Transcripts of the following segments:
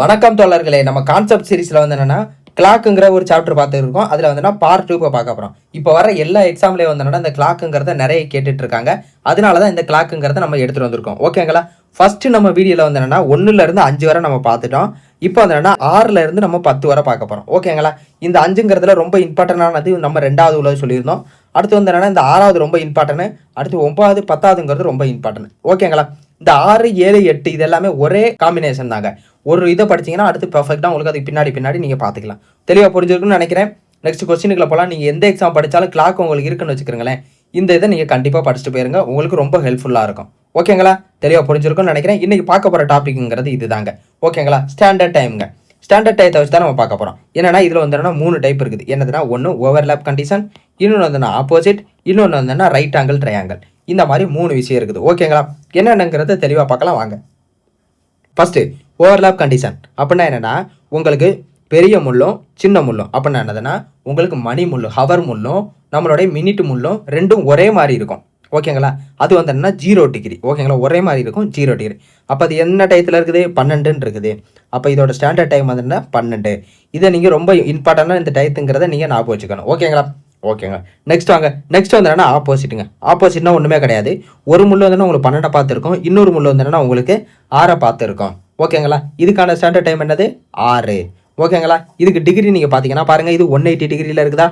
வணக்கம் தோழர்களே. நம்ம கான்செப்ட் சீரிஸ்ல வந்து என்னன்னா கிளாக்குங்கிற ஒரு சாப்டர் பார்த்துருக்கோம். அதில் வந்து பார்ட் 2 பார்க்க போகிறோம். இப்போ வர எல்லா எக்ஸாம்லேயும் வந்து இந்த கிளாக்குங்கிறத நிறைய கேட்டுட்டு இருக்காங்க. அதனால தான் இந்த கிளாக்குங்கிறத நம்ம எடுத்துகிட்டு வந்திருக்கோம். ஓகேங்களா? ஃபர்ஸ்ட் நம்ம வீடியோவில் வந்து என்னன்னா 1லேருந்து 5 வரை நம்ம பார்த்துட்டோம். இப்போ வந்து என்னன்னா 6லேருந்து நம்ம 10 வரை பார்க்க போகிறோம். ஓகேங்களா? இந்த 5ங்கிறதுல ரொம்ப இம்பார்ட்டண்டானது நம்ம 2வது உள்ளது சொல்லியிருந்தோம். அடுத்து வந்து என்னன்னா இந்த 6வது ரொம்ப இம்பார்ட்டன்ட். அடுத்து 9வது 10வதுங்கிறது ரொம்ப இம்பார்ட்டன்ட். ஓகேங்களா? இந்த 6, 7, 8 இது எல்லாமே ஒரே காம்பினேஷன் தாங்க. ஒரு இதை படிச்சிங்கன்னா அடுத்து பர்ஃபெக்டாக உங்களுக்கு அதுக்கு பின்னாடி நீங்கள் பார்த்துக்கலாம். தெளிவாக புரிஞ்சிருக்குன்னு நினைக்கிறேன். நெக்ஸ்ட் கொஸ்டினுக்குள்ள போகலாம். நீங்கள் எந்த எக்ஸாம் படித்தாலும் கிளாக் உங்களுக்கு இருக்குன்னு வச்சுக்கிறீங்களேன். இந்த இதை நீங்கள் கண்டிப்பாக படிச்சுட்டு போயிருங்க. உங்களுக்கு ரொம்ப ஹெல்ப்ஃபுல்லாக இருக்கும். ஓகேங்களா? தெளிவாக புரிஞ்சிருக்குன்னு நினைக்கிறேன். இன்றைக்கி பார்க்க போகிற டாபிக்ங்கிறது இது தாங்க. ஓகேங்களா? ஸ்டாண்டர்ட் டைமுங்க. ஸ்டாண்டர்ட் டைத்தை வச்சு தான் நம்ம பார்க்க போகிறோம். என்னன்னா இதில் வந்து 3 டைப் இருக்குது. என்னதுன்னா ஒன்று ஓவர்லேப் கண்டிஷன், இன்னொன்று வந்து ஆப்போசிட், இன்னொன்று வந்து ரைட் ஆங்கிள் ட்ரையாங்கிள். இந்த மாதிரி 3 விஷயம் இருக்குது. ஓகேங்களா? என்னென்னங்கிறத தெளிவாக பார்க்கலாம் வாங்க. ஃபஸ்ட்டு ஓவர்லேப் கண்டிஷன் அப்படின்னா என்னென்னா உங்களுக்கு பெரிய முள்ளும் சின்ன முள்ளும் அப்படின்னா என்னதுன்னா உங்களுக்கு மணி முள்ளும் ஹவர் முள்ளும் நம்மளுடைய மினிட் முள்ளும் ரெண்டும் ஒரே மாதிரி இருக்கும். ஓகேங்களா? அது வந்து என்னன்னா 0 டிகிரி. ஓகேங்களா? ஒரே மாதிரி இருக்கும் 0 டிகிரி. அப்போ அது என்ன டயத்தில் இருக்குது? 12 இருக்குது. அப்போ இதோட ஸ்டாண்டர்ட் டைம் வந்து 12. இதை நீங்கள் ரொம்ப இம்பார்ட்டண்டாக இந்த டயத்துங்கிறத நீங்கள் ஞாபகம் வச்சுக்கணும். ஓகேங்களா? ஓகேங்க. நெக்ஸ்ட் வாங்க. நெக்ஸ்ட் வந்து என்னன்னா ஆப்போசிட்டுங்க. ஆப்போசிட்னா ஒன்றுமே கிடையாது. ஒரு முள் வந்து உங்களுக்கு 12 பார்த்துருக்கோம், இன்னொரு முள் வந்து என்னன்னா உங்களுக்கு 6 பார்த்துருக்கோம். ஓகேங்களா? இதுக்கான ஸ்டாண்டர்ட் டைம் என்னது? 6. ஓகேங்களா? இதுக்கு டிகிரி நீங்கள் பார்த்தீங்கன்னா பாருங்கள், இது 180 டிகிரியில் இருக்குதா?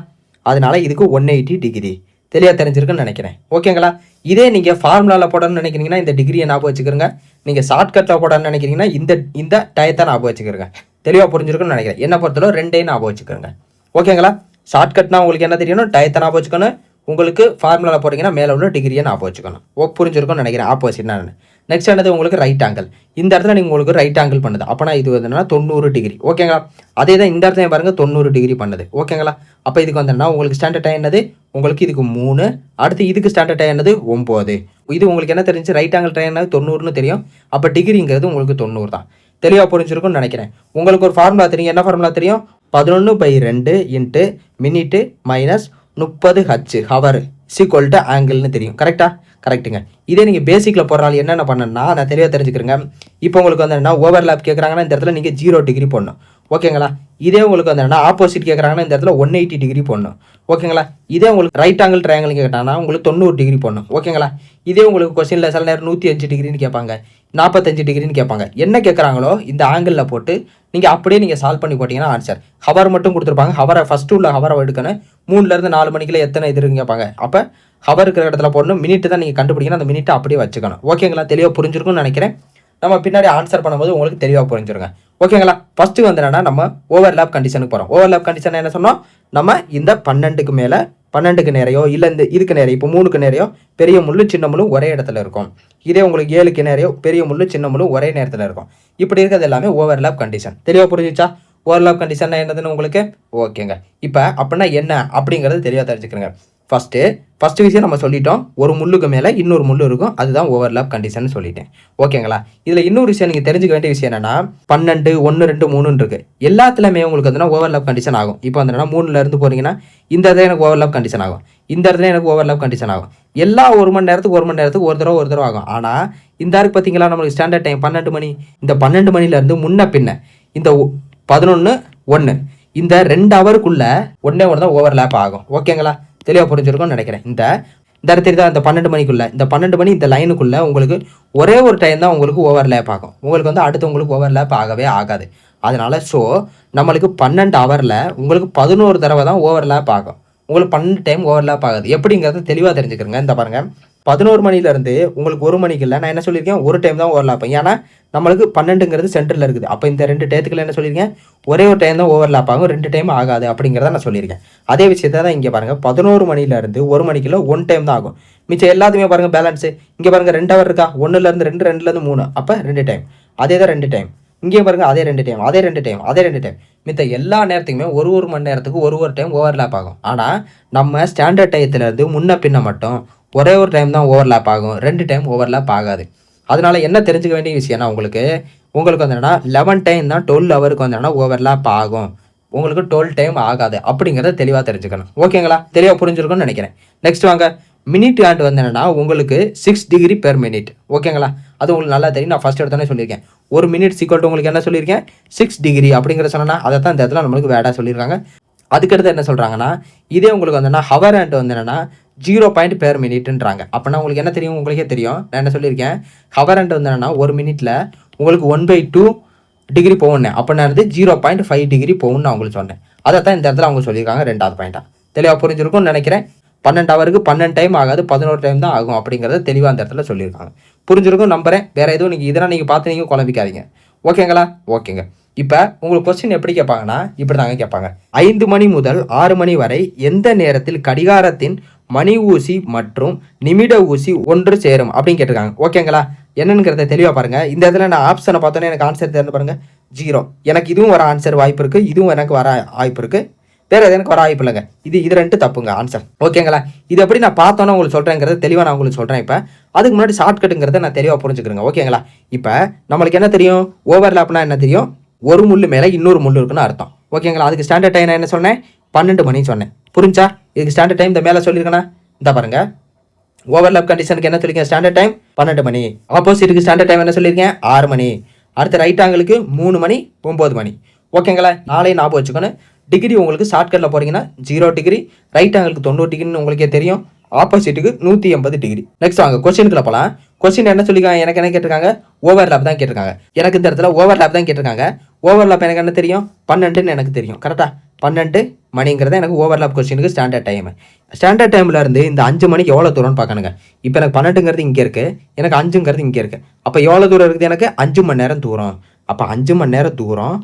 அதனால இதுக்கு 180 டிகிரி. தெளிவாக தெரிஞ்சிருக்குன்னு நினைக்கிறேன். ஓகேங்களா? இதே நீங்கள் ஃபார்முலாவில் போடணும்னு நினைக்கிறீங்கன்னா இந்த டிகிரியை ஞாபகம் வச்சுக்கிறங்க. நீங்கள் ஷார்ட்கட்டில் போடணும்னு நினைக்கிறீங்கன்னா இந்த டயத்தை ஞாபகம் வச்சுக்கிறங்க. தெளிவாக புரிஞ்சிருக்குன்னு நினைக்கிறேன். என்ன பொறுத்தளவு 2ஐயும் ஞாபகம் வச்சுக்கிறங்க. ஓகேங்களா? ஷார்ட்கட்னா உங்களுக்கு என்ன தெரியணும்? டயத்தை ஞாபகம் வச்சுக்கணும். உங்களுக்கு ஃபார்முலா போட்டிங்கன்னா மேலே உள்ள டிகிரியை ஞாபகம் வச்சுக்கணும். புரிஞ்சிருக்கும்னு நினைக்கிறேன். ஆப்போசிட்னா நெக்ஸ்ட் என்னது உங்களுக்கு ரைட் ஆங்கிள். இந்த இடத்துல நீங்கள் உங்களுக்கு ரைட் ஆங்கிள் பண்ணுது. அப்போனா இது வந்து என்னன்னா 90 டிகிரி. ஓகேங்களா? அதே தான் இந்த இடத்துல பாருங்கள் 90 டிகிரி பண்ணுது. ஓகேங்களா? அப்போ இதுக்கு வந்து உங்களுக்கு ஸ்டாண்டர்ட் டைம் என்னது? உங்களுக்கு இதுக்கு 3. அடுத்து இதுக்கு ஸ்டாண்டர்ட் டைம் என்னது? 9. இது உங்களுக்கு என்ன தெரிஞ்சு? ரைட் ஆங்கிள் டைம் என்னது? 90ன்னு தெரியும். அப்போ டிகிரிங்கிறது உங்களுக்கு 90 தான். தெளிவாக புரிஞ்சிருக்கும்னு நினைக்கிறேன். உங்களுக்கு ஒரு ஃபார்முலா தெரியும். என்ன ஃபார்முலா தெரியும்? 11/2 into minute minus 30 hour equal to ஆங்கிள்னு தெரியும். கரெக்டா? கரெக்டுங்க. இதே நீங்கள் பேசிக்கில் போடுறாலும் என்னென்ன பண்ணணும்னா நான் தெளிவாக தெரிஞ்சுக்கிறேங்க. இப்போ உங்களுக்கு வந்து என்ன ஓவர்லேப் கேட்குறாங்கன்னா இந்த இடத்துல நீங்கள் 0 டிகிரி போடணும். ஓகேங்களா? இதே உங்களுக்கு வந்து என்ன ஆப்போசிட் கேட்குறாங்கன்னா இந்த இடத்துல 180 டிகிரி போடணும். ஓகேங்களா? இதே உங்களுக்கு ரைட் ஆங்கிள் ட்ரையாங்கிள் கேட்டாங்கன்னா உங்களுக்கு 90 டிகிரி போடணும். ஓகேங்களா? இதே உங்களுக்கு கொஸ்டினில் சில நேரம் 105 டிகிரின்னு கேட்பாங்க, 45 டிகிரின்னு கேட்பாங்க. என்ன கேட்குறாங்களோ இந்த ஆங்கிளில் போட்டு நீங்கள் அப்படியே நீங்கள் சால்வ் பண்ணி போட்டிங்கன்னா ஆன்சர். ஹவர் மட்டும் கொடுத்துருப்பாங்க. ஹவரை ஃபஸ்ட்டு உள்ள ஹவரை எடுக்கணும். 3லேருந்து 4 மணிக்குள்ள எத்தனை இது இருக்குன்னு கேட்பாங்க. அப்போ ஹவர் இருக்கிற இடத்துல போடணும். மினிட்டு தான் நீங்கள் கண்டுபிடிக்கணும். அந்த மினிட்டை அப்படியே வச்சுக்கணும். ஓகேங்களா? தெளிவாக புரிஞ்சிருக்கும்னு நினைக்கிறேன். நம்ம பின்னாடி ஆன்சர் பண்ணும்போது உங்களுக்கு தெளிவாக புரிஞ்சிருங்க. ஓகேங்களா? ஃபஸ்ட்டு வந்து என்னன்னா நம்ம ஓவர்லேப் கண்டிஷனுக்கு போகிறோம். ஓவர்லேப் கண்டிஷன் என்ன சொன்னோம்? நம்ம இந்த 12க்கு மேலே 12க்கு நேரையோ இல்லை இந்த இதுக்கு நேரையோ இப்போ 3க்கு நேரையோ பெரிய முள்ளு சின்ன முள்ளும் ஒரே இடத்துல இருக்கும். இதே உங்களுக்கு 7க்கு நேரையோ பெரிய முள்ளு சின்ன முள்ளும் ஒரே நேரத்தில் இருக்கும். இப்படி இருக்கிறது எல்லாமே ஓவர்லேப் கண்டிஷன். தெளிவாக புரிஞ்சிச்சா? ஓவர்லேப் கண்டிஷன் என்னதுன்னு உங்களுக்கு ஓகேங்க. இப்போ அப்படின்னா என்ன அப்படிங்கிறது தெளிவாக தெரிஞ்சுக்கிறேங்க. ஃபஸ்ட்டு விஷயம் நம்ம சொல்லிட்டோம். ஒரு முள்ளுக்கு மேலே இன்னொரு முள்ளு இருக்கும். அதுதான் ஓவர்லேப் கண்டிஷன் சொல்லிட்டேன். ஓகேங்களா? இதில் இன்னொரு விஷயம் நீங்கள் தெரிஞ்சுக்க வேண்டிய விஷயம் என்னன்னா 12, 1, 2, 3 இருக்கு. எல்லாத்துலேயுமே உங்களுக்கு வந்து ஓவர்லேப் கண்டிஷன் ஆகும். இப்போ வந்து 3லேருந்து போறீங்கன்னா இந்த இடத்துல எனக்கு ஓவர்லேப் கண்டிஷன் ஆகும். இந்த இடத்துல எனக்கு ஓவர்லேப் கண்டிஷன் ஆகும். எல்லா 1 மணி நேரத்துக்கு ஒரு தடவை ஆகும். ஆனால் இந்த ஆருக்கு பார்த்தீங்களா நம்மளுக்கு ஸ்டாண்டர்ட் டைம் 12 மணி. இந்த 12 மணிலேருந்து முன்ன பின்ன இந்த 11, 1 இந்த 2 ஹவருக்குள்ள ஒன்றே தான் ஓவர்லேப் ஆகும். ஓகேங்களா? தெளிவாக புரிஞ்சிருக்கும்னு நினைக்கிறேன். இந்த இடத்துல தான் இந்த 12 மணிக்குள்ள இந்த 12 மணி இந்த லைனுக்குள்ள உங்களுக்கு ஒரே ஒரு டைம் தான் உங்களுக்கு ஓவர்லேப் ஆகும். உங்களுக்கு வந்து அடுத்து உங்களுக்கு ஓவர்லேப் ஆகவே ஆகாது. அதனால நம்மளுக்கு 12 ஹவரில் உங்களுக்கு 11 தடவை தான் ஓவர்லேப் ஆகும். உங்களுக்கு 12 டைம் ஓவர்லேப் ஆகுது. எப்படிங்கிறத தெளிவாக தெரிஞ்சுக்கிறேங்க. இந்த பாருங்கள் 11 மணிலேருந்து உங்களுக்கு 1 மணிக்குள்ள நான் என்ன சொல்லியிருக்கேன்? ஒரு டைம் தான் ஓவர்லேப். ஏன்னா நம்மளுக்கு 12ங்கிறது சென்டரில் இருக்குது. அப்போ இந்த 2 டயத்துக்குள்ள என்ன சொல்லியிருக்கேன்? ஒரே ஒரு டைம் தான் ஓவர்லேப் ஆகும், 2 டைம் ஆகாது அப்படிங்கிறத நான் சொல்லியிருக்கேன். அதே விஷயத்தை தான் இங்கே பாருங்கள் 11 மணிலேருந்து 1 மணிக்குள்ள 1 டைம் தான் ஆகும். மிச்சம் எல்லாத்துமே பாருங்கள் பேலன்ஸு. இங்கே பாருங்கள் 2 ஹவர் இருக்கா? 1லேருந்து 2, 2லேருந்து 3 அப்போ 2 டைம். அதே தான் 2 டைம். இங்கே பாருங்கள் அதே 2 டைம், அதே 2 டைம், அதே 2 டைம். மித்த எல்லா நேரத்துக்குமே ஒரு மணி நேரத்துக்கு ஒரு டைம் ஓவர்லேப் ஆகும். ஆனால் நம்ம ஸ்டாண்டர்ட் டயத்துலேருந்து முன்ன பின்ன மட்டும் ஒரே ஒரு டைம் தான் ஓவர்லேப் ஆகும், 2 டைம் ஓவர்லேப் ஆகாது. அதனால என்ன தெரிஞ்சுக்க வேண்டிய விஷயம்னா உங்களுக்கு வந்து என்னன்னா 11 டைம் தான் 12 ஹவருக்கு வந்து என்னன்னா ஓவர்லேப் ஆகும். உங்களுக்கு 12 டைம் ஆகாது அப்படிங்கிறத தெளிவாக தெரிஞ்சுக்கணும். ஓகேங்களா? தெளிவாக புரிஞ்சிருக்கும்னு நினைக்கிறேன். நெக்ஸ்ட் வாங்க. மினிட் ஹேண்ட் வந்து என்னன்னா உங்களுக்கு 6 டிகிரி பெர் மினிட். ஓகேங்களா? அது உங்களுக்கு நல்லா தெரியும். நான் ஃபஸ்ட் எடுத்தோன்னே சொல்லியிருக்கேன். 1 மினிட் ஈக்குவல் டு உங்களுக்கு என்ன சொல்லியிருக்கேன் 6 டிகிரி அப்படிங்கிற சொன்னா அதை தான் இந்த இடத்துல நம்மளுக்கு வேடாக சொல்லியிருக்காங்க. அதுக்கடுத்து என்ன சொல்கிறாங்கன்னா இதே உங்களுக்கு வந்து ஹவர் அண்ட் வந்து என்னென்னா 0.per minute அப்படின்னா உங்களுக்கு என்ன தெரியும், உங்களுக்கே தெரியும். நான் என்ன சொல்லியிருக்கேன், ஹவர் அண்ட் வந்து என்னென்னா 1 மினிட்ல உங்களுக்கு 1/2 டிகிரி போகணும் அப்படின்னா 0.5 டிகிரி போகணும்னு நான் உங்களுக்கு சொன்னேன். அதை தான் இந்த இடத்துல அவங்க சொல்லியிருக்காங்க 2வது பாயிண்டாக. தெளிவாக புரிஞ்சிருக்கும்னு நினைக்கிறேன். 12 ஹவருக்கு 12 டைம் ஆகாது, 11 டைம் தான் ஆகும் அப்படிங்கிறத தெளிவாக அந்த இடத்துல சொல்லியிருக்காங்க. புரிஞ்சிருக்கும் நம்புறேன். வேறு எதுவும் நீங்கள் இதெல்லாம் நீங்கள் பார்த்து நீங்கள் குழம்பிக்காதீங்க. ஓகேங்களா? ஓகேங்க. இப்போ உங்களுக்கு கொஸ்டின் எப்படி கேட்பாங்கன்னா இப்படி தாங்க கேட்பாங்க. 5 மணி முதல் 6 மணி வரை எந்த நேரத்தில் கடிகாரத்தின் மணி ஊசி மற்றும் நிமிட ஊசி ஒன்று சேரும் அப்படின்னு கேட்டிருக்காங்க. ஓகேங்களா? என்னங்கிறத தெளிவாக பாருங்கள். இந்த இடத்துல நான் ஆப்ஷனை பார்த்தோன்னே எனக்கு ஆன்சர் தெரிஞ்சு பாருங்கள் 0. எனக்கு இதுவும் வர ஆன்சர் வாய்ப்பு இருக்குது, இதுவும் எனக்கு வர வாய்ப்பு இருக்குது, வேறு எது எனக்கு வர வாய்ப்பு இல்லைங்க. இது 2 தப்புங்க ஆன்சர். ஓகேங்களா? இது எப்படி நான் பார்த்தோன்னே உங்களுக்கு சொல்கிறேங்கிறத தெளிவாக நான் உங்களுக்கு சொல்கிறேன். இப்போ அதுக்கு முன்னாடி ஷார்ட்கட்டுங்கிறத நான் தெளிவாக புரிஞ்சுக்கிறேங்க. ஓகேங்களா? இப்போ நம்மளுக்கு என்ன தெரியும், ஓவர்லாப்னா என்ன தெரியும், ஒரு முள்ளு மேலே இன்னொரு முள்ளு இருக்குன்னு அர்த்தம். ஓகேங்களா? அதுக்கு ஸ்டாண்டர்ட் டைம் நான் என்ன சொன்னேன், 12 மணி சொன்னேன். புரிஞ்சா? இதுக்கு ஸ்டாண்டர்ட் டைம் இந்த மேலே சொல்லியிருக்கேன்னா இந்த பாருங்க, ஓவர்லாப் கண்டிஷனுக்கு என்ன சொல்லியிருக்கேன், ஸ்டாண்டர்ட் டைம் 12 மணி. ஆப்போசிட்டுக்கு ஸ்டாண்டர்ட் டைம் என்ன சொல்லியிருக்கேன், 6 மணி. அடுத்த ரைட் ஆங்கிளுக்கு 3 மணி 9 மணி. ஓகேங்களா? நாளையும் ஞாபகம் வச்சுக்கணும். டிகிரி உங்களுக்கு ஷார்ட்கட்டில் போகிறீங்கன்னா 0 டிகிரி, ரைட் ஆங்கிளுக்கு 90 டிகிரின்னு உங்களுக்கே தெரியும், ஆப்போசிட்டுக்கு 180 டிகிரி. நெக்ஸ்ட் வாங்க கொஸ்டினுக்குள்ள போகலாம். கொஸ்டின் என்ன சொல்லியிருக்காங்க, எனக்கு என்ன கேட்டிருக்காங்க, ஓவர்லாப் தான் கேட்டிருக்காங்க. எனக்கு இந்த இடத்துல ஓவர்லாப் தான் கேட்டிருக்காங்க. ஓவர்லாப் எனக்கு என்ன தெரியும், 12ன்னு எனக்கு தெரியும். கரெக்டாக 12 மணிங்கிறத எனக்கு ஓவர்லாப் கொஸ்டினுக்கு ஸ்டாண்டர்ட் டைம். ஸ்டாண்டர்ட் டைமில் இருந்து இந்த 5 மணிக்கு எவ்வளோ தூரம்னு பார்க்கணுங்க. இப்போ எனக்கு 12ங்கிறது இங்கே இருக்குது, எனக்கு 5ங்கிறது இங்கே இருக்குது. அப்போ எவ்வளோ தூரம் இருக்குது, எனக்கு 5 மணி நேரம் தூரம். அப்போ 5 மணி நேரம் தூரம்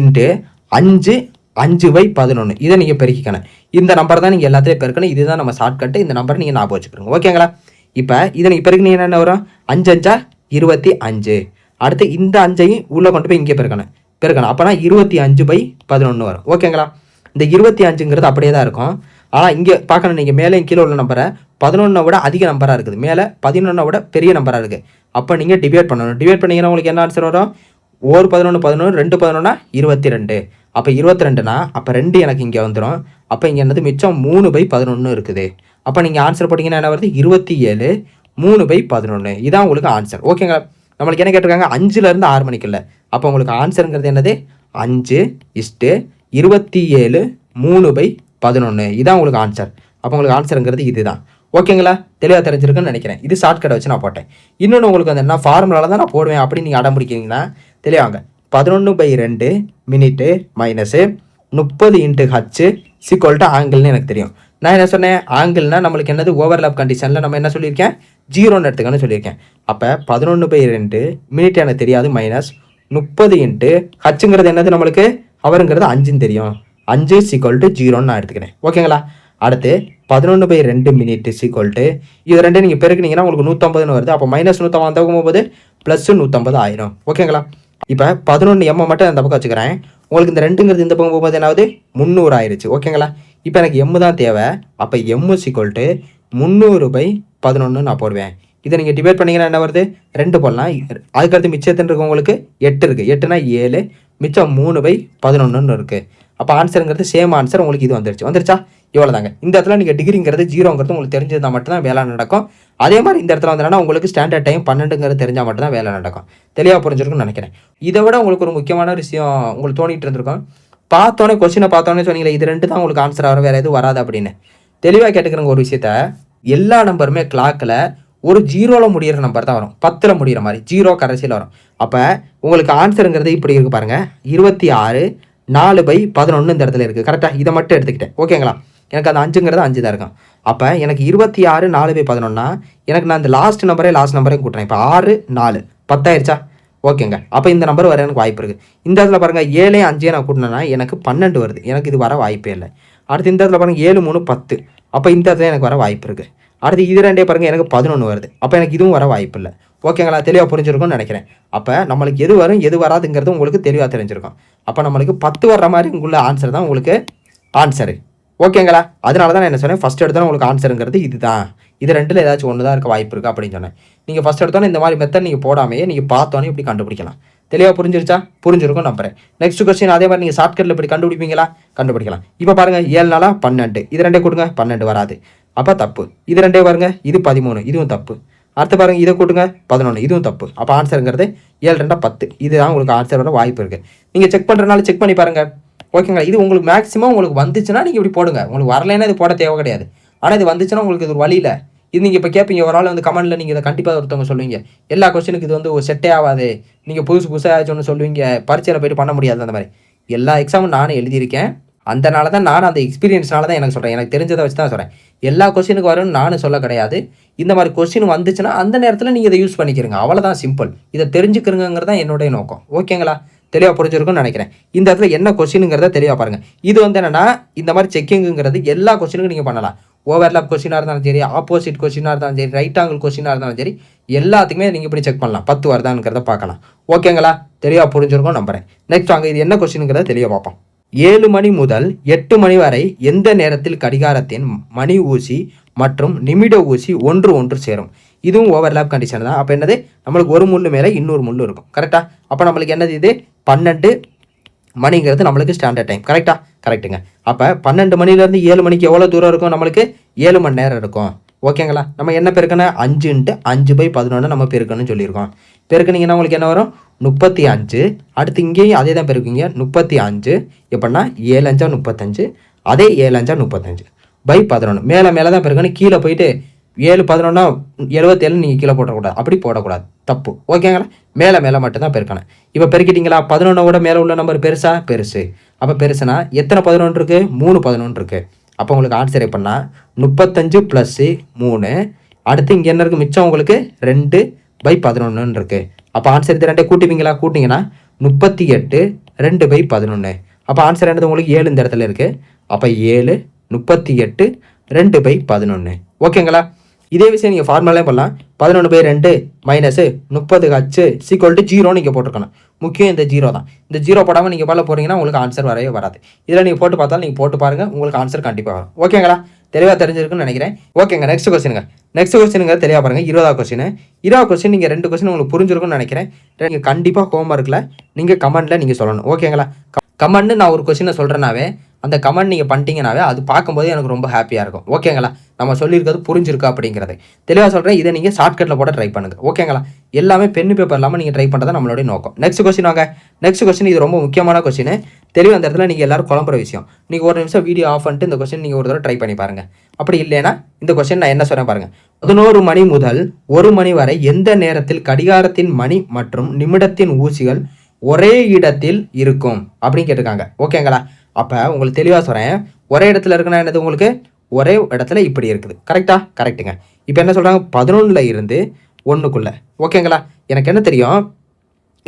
இன்ட்டு 5/11 இதை நீங்கள் பெருக்கிக்கணும். இந்த நம்பர் தான் நீங்கள் எல்லாத்துலேயும் பெருக்கணும். இதுதான் நம்ம ஷார்ட்கட்டு. இந்த நம்பர் நீங்கள் ஞாபகம் வச்சுக்கிறோங்க. ஓகேங்களா? இப்போ இதை நீங்கள் பெருக்கினீங்கன்னா என்ன வரும், 5 5 25. அடுத்து இந்த 5ஐயும் உள்ளே கொண்டு போய் இங்கே பெருக்கணும். அப்போனா 25/11 வரும். ஓகேங்களா? இந்த 25ங்கிறது அப்படியே தான் இருக்கும். ஆனால் இங்கே பார்க்கணும், நீங்கள் மேலே கீழே உள்ள நம்பரை 11 விட அதிக நம்பராக இருக்குது, மேலே 11 விட பெரிய நம்பராக இருக்குது. அப்போ நீங்கள் டிவைட் பண்ணணும். டிவைட் பண்ணிங்கன்னா உங்களுக்கு என்ன ஆன்சர் வரும், 1 11 11 2 11 22. அப்போ 22னா அப்போ 2 எனக்கு இங்கே வந்துடும். அப்போ இங்கே என்னது மிச்சம் 3/11 இருக்குது. அப்போ நீங்கள் ஆன்சர் போட்டிங்கன்னா என்ன வருது, 27 3/11. இதான் உங்களுக்கு ஆன்சர். ஓகேங்களா? நம்மளுக்கு என்ன கேட்டிருக்காங்க, 5லேருந்து 6 மணிக்கு இல்லை. அப்போ உங்களுக்கு ஆன்சருங்கிறது என்னது, 5:27 3/11. இதான் உங்களுக்கு ஆன்சர். அப்போ உங்களுக்கு ஆன்சருங்கிறது இதுதான். ஓகேங்களா? தெளிவாக தெரிஞ்சிருக்குன்னு நினைக்கிறேன். இது ஷார்ட்கட்டை வச்சு நான் போட்டேன். இன்னொன்று உங்களுக்கு வந்து என்ன ஃபார்முலாவில் தான் நான் போடுவேன் அப்படின்னு நீங்கள் அடம் பிடிக்கிறீங்கன்னா தெளிவாங்க. 11/2 மினிட்டு மைனஸு 30 × H = ஆங்கிள்னு எனக்கு தெரியும். நான் என்ன சொன்னேன், ஆங்கிள்னா நம்மளுக்கு என்னது, ஓவர்லாப் கண்டிஷனில் நம்ம என்ன சொல்லியிருக்கேன், 0ன்னு எடுத்துக்கன்னு சொல்லியிருக்கேன். அப்போ 11/2 மினிட் எனக்கு தெரியாது, மைனஸ் 30 × Hங்கிறது என்னது நம்மளுக்கு, ஹவருங்கிறது 5ன்னு தெரியும். 5 = 0ன்னு நான் எடுத்துக்கிறேன். ஓகேங்களா? அடுத்து 11/2 மினிட் = இது 2 நீங்கள் பெருக்கினீங்கன்னா உங்களுக்கு 150ன்னு வருது. அப்போ -150 அந்த பக்கம் போகும்போது +150 ஆயிரும். ஓகேங்களா? இப்போ 11 எம் மட்டும் அந்த பக்கம் வச்சுக்கிறேன். உங்களுக்கு இந்த 2ங்கிறது இந்த பக்கம் போகும்போது என்னாவது 300 ஆயிடுச்சு. ஓகேங்களா? இப்போ எனக்கு எம் தான் தேவை. அப்போ எம் = 300/11 நான் போடுவேன். இதை நீங்கள் டிவைட் பண்ணிங்கன்னா என்ன வருது, 2 போடலாம். அதுக்கடுத்து மிச்சத்துன்னு இருக்கு உங்களுக்கு 8 இருக்குது. 8னா 7, மிச்சம் 3/11 இருக்குது. அப்போ ஆன்சருங்கிறது சேம் ஆன்சர் உங்களுக்கு இது வந்துருச்சா? இவ்வளோ தாங்க. இந்த இடத்துல நீங்கள் டிகிரிங்கிறது 0ங்கிறது உங்களுக்கு தெரிஞ்சதுனா மட்டும்தான் வேலை நடக்கும். அதே மாதிரி இந்த இடத்துல வந்தோன்னா உங்களுக்கு ஸ்டாண்டர்ட் டைம் 12ங்கிறது தெரிஞ்சால் மட்டும்தான் வேலை நடக்கும். தெளிவாக புரிஞ்சிருக்குன்னு நினைக்கிறேன். இதை விட உங்களுக்கு ஒரு முக்கியமான விஷயம் உங்களுக்கு தோணிட்டு இருந்திருக்கும். பார்த்தோன்னே கொஸ்டினை பார்த்தோன்னே சொன்னீங்களே இது 2 தான் உங்களுக்கு ஆன்சர் வரும், வேறு எதுவும் வராது அப்படின்னு. தெளிவாக கேட்டுக்கிறங்க ஒரு விஷயத்த, எல்லா நம்பருமே கிளாக்கில் ஒரு 0ல் முடிகிற நம்பர் தான் வரும், 10ல் முடிகிற மாதிரி 0 கடைசியில் வரும். அப்போ உங்களுக்கு ஆன்சருங்கிறது இப்படி இருக்குது பாருங்கள், 26 4/11 இந்த இடத்துல இருக்குது. கரெக்டாக இதை மட்டும் எடுத்துக்கிட்டேன். ஓகேங்களா? எனக்கு அந்த 5ங்கிறது 5 தான் இருக்கும். அப்போ எனக்கு 26 4/11னா எனக்கு நான் இந்த லாஸ்ட் நம்பரையும் கூட்டுறேன். இப்போ 6 4 10 ஆயிடுச்சா? ஓகேங்க. அப்போ இந்த நம்பர் வர எனக்கு வாய்ப்பு இருக்குது. இந்த இடத்துல பாருங்கள் 7 5 நான் கூட்டினேன்னா எனக்கு 12 வருது. எனக்கு இது வர வாய்ப்பே இல்லை. அடுத்து இந்த இடத்துல பாருங்கள் 7 3 10. அப்போ இந்த இடத்துல எனக்கு வர வாய்ப்பு இருக்குது. அடுத்து இது 2 பாருங்கள் எனக்கு 11 வருது. அப்போ எனக்கு இதுவும் வர வாய்ப்பு இல்லை. ஓகேங்களா? தெளிவாக புரிஞ்சிருக்கும்னு நினைக்கிறேன். அப்போ நம்மளுக்கு எது வரும் எது வராதுங்கிறது உங்களுக்கு தெளிவாக தெரிஞ்சிருக்கும். அப்போ நம்மளுக்கு 10 வர்ற மாதிரி உள்ள ஆன்சர் தான் உங்களுக்கு ஆன்சரு. ஓகேங்களா? அதனால தான் நான் என்ன சொன்னேன், ஃபஸ்ட் எடுத்தோன்னே உங்களுக்கு ஆன்சருங்கிறது இதுதான். இது 2ல் ஏதாச்சும் ஒன்று தான் இருக்க வாய்ப்பு இருக்குது அப்படின்னு சொன்னேன். நீங்கள் ஃபஸ்ட் எடுத்தோன்னே இந்த மாதிரி மெத்தட் நீங்கள் போடாமையே நீங்கள் பார்த்தோன்னே இப்படி கண்டுபிடிக்கலாம். தெளிவாக புரிஞ்சிருக்கும் நம்புறேன். நெக்ஸ்ட் கொஸ்டின் அதே மாதிரி நீங்கள் ஷார்ட்கட்டில் இப்படி கண்டுபிடிக்கலாம். இப்போ பாருங்கள் 7 4 12, இது 2 கொடுங்க 12 வராது. அப்போ தப்பு. இது 2 பாருங்கள், இது 13, இதுவும் தப்பு. அடுத்து பாருங்கள் இதை கூட்டுங்க 11, இதுவும் தப்பு. அப்போ ஆன்சருங்கிறது 7 2 10. இதுதான் உங்களுக்கு ஆன்சர் வர வாய்ப்பு இருக்குது. நீங்கள் செக் பண்ணுறதுனால செக் பண்ணி பாருங்கள். ஓகேங்களா? இது உங்களுக்கு மேக்ஸிமம் உங்களுக்கு வந்துச்சுன்னா நீங்கள் இப்படி போடுங்க. உங்களுக்கு வரலைன்னா இது போட தேவை கிடையாது. ஆனால் இது வந்துச்சுன்னா உங்களுக்கு இது ஒரு வழி இல்லை. இது நீங்கள் இப்போ கேட்பீங்க, ஒரு ஆள் வந்து கமெண்ட்டில் நீங்கள் இதை கண்டிப்பாக ஒருத்தவங்க சொல்லுவீங்க, எல்லா கொஸ்டினுக்கு இது வந்து ஒரு செட்டே ஆகாது, நீங்கள் புதுசாக ஒன்று சொல்லுவீங்க, பரீட்சையில் போய்ட்டு பண்ண முடியாது. அந்த மாதிரி எல்லா எக்ஸாமும் நானும் எழுதியிருக்கேன். அதனால தான் நான் அந்த எக்ஸ்பீரியன்ஸ்னால தான் எனக்கு சொல்கிறேன். எனக்கு தெரிஞ்சதை வச்சு தான் சொல்கிறேன். எல்லா கொஸ்டினுக்கு வரும்னு நானும் சொல்ல கிடையாது. இந்த மாதிரி கொஸ்டின் வந்துச்சுன்னா அந்த நேரத்தில் நீங்கள் இதை யூஸ் பண்ணிக்கிறீங்க. அவ்வளோதான், சிம்பிள். இதை தெரிஞ்சுக்கிறங்கிறது தான் என்னுடைய நோக்கம். ஓகேங்களா? தெளிவாக புரிஞ்சிருக்கும்னு நினைக்கிறேன். இந்த இடத்துல என்ன கொஸ்டினுங்கிறத தெளிவாக பாருங்கள். இது வந்து என்னென்னா, இந்த மாதிரி செக்கிங்குங்கிறது எல்லா கொஸ்டினுக்கும் நீங்கள் பண்ணலாம். ஓவர்லாப் கொஸ்டினாக இருந்தாலும் சரி, ஆப்போசிட் கொஸ்டினாக இருந்தாலும் சரி, ரைட் ஆங்கிள் கொஸ்டினாக இருந்தாலும் சரி, எல்லாத்துக்குமே நீங்கள் இப்படி செக் பண்ணலாம். 10 வருதாங்கிறத பார்க்கலாம். ஓகேங்களா? தெளிவாக புரிஞ்சிருக்கும் நம்புறேன். நெக்ஸ்ட் வாங்க, இது என்ன கொஸ்டினுங்கிறத தெளிவாக பார்ப்போம். 7 மணி முதல் 8 மணி வரை எந்த நேரத்தில் கடிகாரத்தின் மணி ஊசி மற்றும் நிமிட ஊசி ஒன்று சேரும்? இதுவும் ஓவர்லாப் கண்டிஷன் தான். அப்போ என்னது, நம்மளுக்கு ஒரு முள்ளு மேலே இன்னொரு முள்ளு இருக்கும். கரெக்டாக? அப்போ நம்மளுக்கு என்னது, இது 12 மணிங்கிறது நம்மளுக்கு ஸ்டாண்டர்ட் டைம். கரெக்டாக? கரெக்டுங்க. அப்போ 12 மணிலேருந்து 7 மணிக்கு எவ்வளோ தூரம் இருக்கும்? நம்மளுக்கு 7 மணி நேரம் இருக்கும். ஓகேங்களா? நம்ம என்ன பெருக்கணும், 5 × 5/11 நம்ம பெருக்கணும்னு சொல்லியிருக்கோம். பெருக்குனீங்கன்னா உங்களுக்கு என்ன வரும், 35. அடுத்து இங்கேயும் அதே தான் பெருக்குங்க, 35 எப்படின்னா 7 5 35, அதே 7 5 35/11. மேலே தான் பெருக்கணும். கீழே போயிட்டு 7 11 77 நீங்கள் கீழே போடக்கூடாது, அப்படி போடக்கூடாது, தப்பு. ஓகேங்களா? மேலே மட்டும்தான் பெருக்கணும். இப்போ பெருக்கிட்டீங்களா? 11 மேலே உள்ள நம்பர் பெருசு. அப்போ பெருசுனா எத்தனை 11 இருக்குது? 3 11 இருக்குது. அப்போ உங்களுக்கு ஆன்சர் எப்படின்னா 35 + 3. அடுத்து இங்கே என்ன இருக்குது, மிச்சம் உங்களுக்கு 2/11 இருக்குது. அப்போ ஆன்சர் இது 2 கூட்டுவீங்களா? கூட்டிங்கன்னா 38 2/11. அப்போ ஆன்சர் என்னது, உங்களுக்கு 7 இந்த இடத்துல இருக்குது. அப்போ 7 38 2/11. ஓகேங்களா? இதே விஷயம் நீங்கள் ஃபார்முலாவே பண்ணலாம். 11/2 - 30H = 0 நீங்கள் போட்டிருக்கணும். முக்கியம் இந்த 0 தான். இந்த 0 போடாமல் நீங்கள் பண்ண போகிறீங்கன்னா உங்களுக்கு ஆன்சர் வரவே வராது. இதில் நீங்கள் போட்டு பார்த்தாலும் நீங்கள் போட்டு பாருங்கள், உங்களுக்கு ஆன்சர் கண்டிப்பாக வரும். ஓகேங்களா? தெளிவாக தெரிஞ்சிருக்குன்னு நினைக்கிறேன். ஓகேங்க, நெக்ஸ்ட் கொஸ்டினுங்க தெளிவாக பாருங்கள். 20வது கொஸ்டின் நீங்கள் 2 கொஸ்டின் உங்களுக்கு புரிஞ்சிருக்குன்னு நினைக்கிறேன். நீங்கள் கண்டிப்பாக ஹோம்ஒர்க்கில் நீங்கள் கமெண்ட்டில் நீங்கள் சொல்லணும். ஓகேங்களா? கமெண்ட்னு நான் ஒரு கொஸ்டினை சொல்கிறேனாவே அந்த கமெண்ட் நீங்கள் பண்ணிட்டீங்கனாவே அது பார்க்கும்போது எனக்கு ரொம்ப ஹாப்பியாக இருக்கும். ஓகேங்களா? நம்ம சொல்லியிருக்கிறது புரிஞ்சிருக்கா அப்படிங்கிறது தெளிவாக சொல்கிறேன். இதை நீங்கள் ஷார்ட்கட்டில் போட ட்ரை பண்ணுங்கள். ஓகேங்களா? எல்லாமே பென் பேப்பர் இல்லாமல் நீங்கள் ட்ரை பண்ணுறது நம்மளுடைய நோக்கம். நெக்ஸ்ட் கொஸ்டின் வாங்க. நெக்ஸ்ட் கொஸ்டின் இது ரொம்ப முக்கியமான கொஸ்டின். தெளிவாக அந்த இடத்துல நீங்கள் எல்லாரும் குழம்புற விஷயம். நீங்கள் ஒரு நிமிஷம் வீடியோ ஆஃப் பண்ணிட்டு இந்த கொஸ்டின் நீங்கள் ஒரு தடவை ட்ரை பண்ணி பாருங்கள். அப்படி இல்லைன்னா இந்த கொஸ்டின் நான் என்ன சொல்கிறேன் பாருங்கள். 11 மணி முதல் 1 மணி வரை எந்த நேரத்தில் கடிகாரத்தின் மணி மற்றும் நிமிடத்தின் ஊசிகள் ஒரே இடத்தில் இருக்கும் அப்படின்னு கேட்டிருக்காங்க. ஓகேங்களா? அப்போ உங்களுக்கு தெளிவாக சொல்கிறேன். ஒரே இடத்துல இருக்குன்னா என்னது, உங்களுக்கு ஒரே இடத்துல இப்படி இருக்குது. கரெக்டாக? கரெக்டுங்க. இப்போ என்ன சொல்கிறாங்க, 11ல் இருந்து 1க்குள்ளே. ஓகேங்களா? எனக்கு என்ன தெரியும்,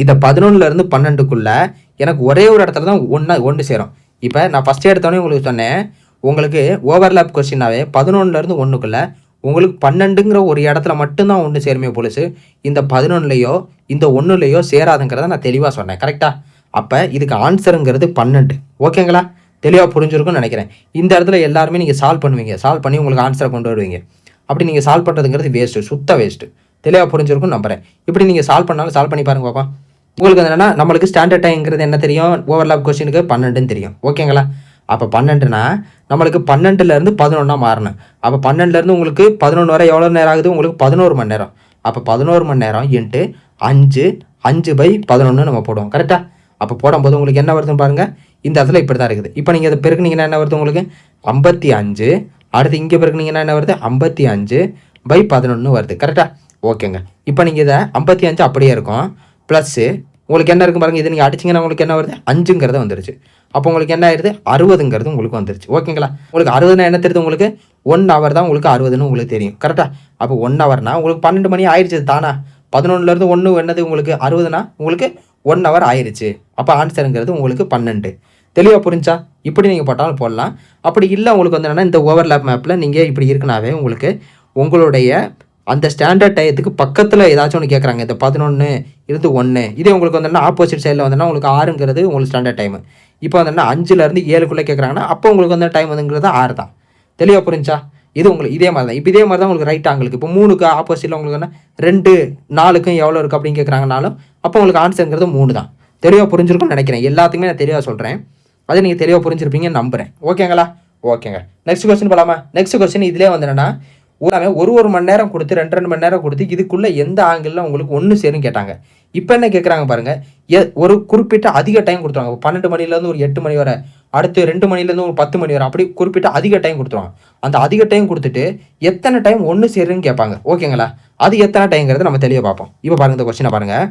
இந்த 11ல் இருந்து 12க்குள்ளே எனக்கு ஒரே ஒரு இடத்துல தான் ஒன்று சேரும். இப்போ நான் ஃபஸ்ட்டு எடுத்தோடனே உங்களுக்கு சொன்னேன், உங்களுக்கு ஓவர்லாப் கொஸ்டினாவே 11ல் இருந்து 1க்குள்ளே உங்களுக்கு 12ங்கிற ஒரு இடத்துல மட்டும்தான் ஒன்று சேருமே போலீஸு. இந்த 11லையோ இந்த 1லையோ சேராதுங்கிறத நான் தெளிவாக சொன்னேன். கரெக்டாக? அப்போ இதுக்கு ஆன்சருங்கிறது 12. ஓகேங்களா? தெளிவாக புரிஞ்சிருக்கும்னு நினைக்கிறேன். இந்த இடத்துல எல்லாருமே நீங்கள் சால்வ் பண்ணுவீங்க, சால்வ் பண்ணி உங்களுக்கு ஆன்சரை கொண்டு வருவீங்க. அப்படி நீங்கள் சால்வ் பண்ணுறதுங்கிறது வேஸ்ட்டு, சுத்த வேஸ்ட்டு. தெளிவாக புரிஞ்சிருக்கும்னு நம்புறேன். இப்படி நீங்கள் சால்வ் பண்ணாலும் சால்வ் பண்ணி பாருங்க பாப்பா. உங்களுக்கு என்னென்னா, நம்மளுக்கு ஸ்டாண்டர்ட் டைம்ங்கிறது என்ன தெரியும், ஓவர்லாப் கொஸ்டினுக்கு 12ன்னு தெரியும். ஓகேங்களா? அப்போ 12னா நம்மளுக்கு 12லேருந்து 11 மாறணும். அப்போ 12லேருந்து உங்களுக்கு 11 வரை எவ்வளோ நேரம் ஆகுது, உங்களுக்கு 11 மணி நேரம். அப்போ 11 மணி நேரம் இன்ட்டு 5/11 நம்ம போடுவோம். கரெக்டாக? அப்போ போடும்போது உங்களுக்கு என்ன வருதுன்னு பாருங்கள். இந்த இடத்துல இப்படி தான் இருக்குது. இப்போ நீங்கள் அதை பெருக்குனீங்கன்னா என்ன வருது, உங்களுக்கு 55. அடுத்து இங்கே பெருக்குனீங்கன்னா என்ன வருது, 55/11 வருது. கரெக்டாக? ஓகேங்க. இப்போ நீங்கள் இதை 55 அப்படியே இருக்கும், ப்ளஸ்ஸு உங்களுக்கு என்ன இருக்கும் பாருங்கள். இது நீங்கள் அடிச்சிங்கன்னா உங்களுக்கு என்ன வருது, 5ங்கிறது வந்துருச்சு. அப்போ உங்களுக்கு என்ன ஆயிடுது, 60ங்கிறது உங்களுக்கு வந்துருச்சு. ஓகேங்களா? உங்களுக்கு 60னா என்ன தெரியுது, உங்களுக்கு 1 ஹவர் தான் உங்களுக்கு 60ன்னு உங்களுக்கு தெரியும். கரெக்டாக? அப்போ 1 ஹவர்னா உங்களுக்கு 12 மணி ஆயிடுச்சு தானா. 11லேருந்து 1 என்னது, உங்களுக்கு 60னா உங்களுக்கு 1 ஹவர் ஆயிடுச்சு. அப்போ ஆன்சருங்கிறது உங்களுக்கு 12. தெளிவாக புரிஞ்சா? இப்படி நீங்கள் போட்டாலும் போடலாம். அப்படி இல்லை உங்களுக்கு வந்து என்னென்னா, இந்த ஓவர்லாப் மேப்பில் நீங்கள் இப்படி இருக்குனாவே உங்களுக்கு உங்களுடைய அந்த ஸ்டாண்டர்ட் டயத்துக்கு பக்கத்தில் ஏதாச்சும் ஒன்று கேட்குறாங்க. இந்த 11 இருந்து 1 இதே உங்களுக்கு வந்தோன்னா ஆப்போசிட் சைடில் வந்தோன்னா உங்களுக்கு 6ங்கிறது உங்களுக்கு ஸ்டாண்டர்ட் டைமு. இப்போ வந்தோன்னா 5லேருந்து 7க்குள்ளே கேட்குறாங்கன்னா அப்போ உங்களுக்கு வந்து டைம் வந்துங்கிறது 6 தான். தெளிவாக புரிஞ்சா? இது உங்களுக்கு இதே மாதிரி தான். இப்போ இதே மாதிரி தான் உங்களுக்கு ரைட் ஆங்கிளுக்கு இப்போ 3க்கு ஆப்போசிட்டில் உங்களுக்கு என்ன 2 4க்கும் எவ்வளோ இருக்குது அப்படின்னு கேட்குறாங்கனாலும் அப்போ உங்களுக்கு ஆன்சருங்கிறது 3 தான். தெளிவாக புரிஞ்சிருக்கும்னு நினைக்கிறேன். எல்லாத்துக்குமே நான் தெளிவாக சொல்கிறேன். அதை நீங்கள் தெளிவாக புரிஞ்சிருப்பீங்கன்னு நம்புகிறேன். ஓகேங்களா? ஓகேங்க. நெக்ஸ்ட் கொஸ்டின் போகலாமா? நெக்ஸ்ட் கொஸ்டின் இதிலே வந்து என்னென்னா, ஒரு மணி நேரம் கொடுத்து 2 மணி நேரம் கொடுத்து இதுக்குள்ளே எந்த ஆங்கிளில் உங்களுக்கு ஒன்று சேரும் கேட்டாங்க. இப்போ என்ன கேட்குறாங்க பாருங்கள், ஒரு குறிப்பிட்ட அதிக டைம் கொடுத்துருவாங்க. 12 மணிலேருந்து ஒரு 8 மணி வரை, அடுத்து 2 மணிலேருந்து ஒரு 10 மணி வரை, அப்படி குறிப்பிட்ட அதிக டைம் கொடுத்துருவாங்க. அந்த அதிக டைம் கொடுத்துட்டு எத்தனை டைம் ஒன்று சேருன்னு கேட்பாங்க. ஓகேங்களா, அது எத்தனை டைம்ங்கிறத நம்ம தெளிவாக பார்ப்போம். இப்போ பாருங்கள், இந்த கொஸ்டினை பாருங்கள்.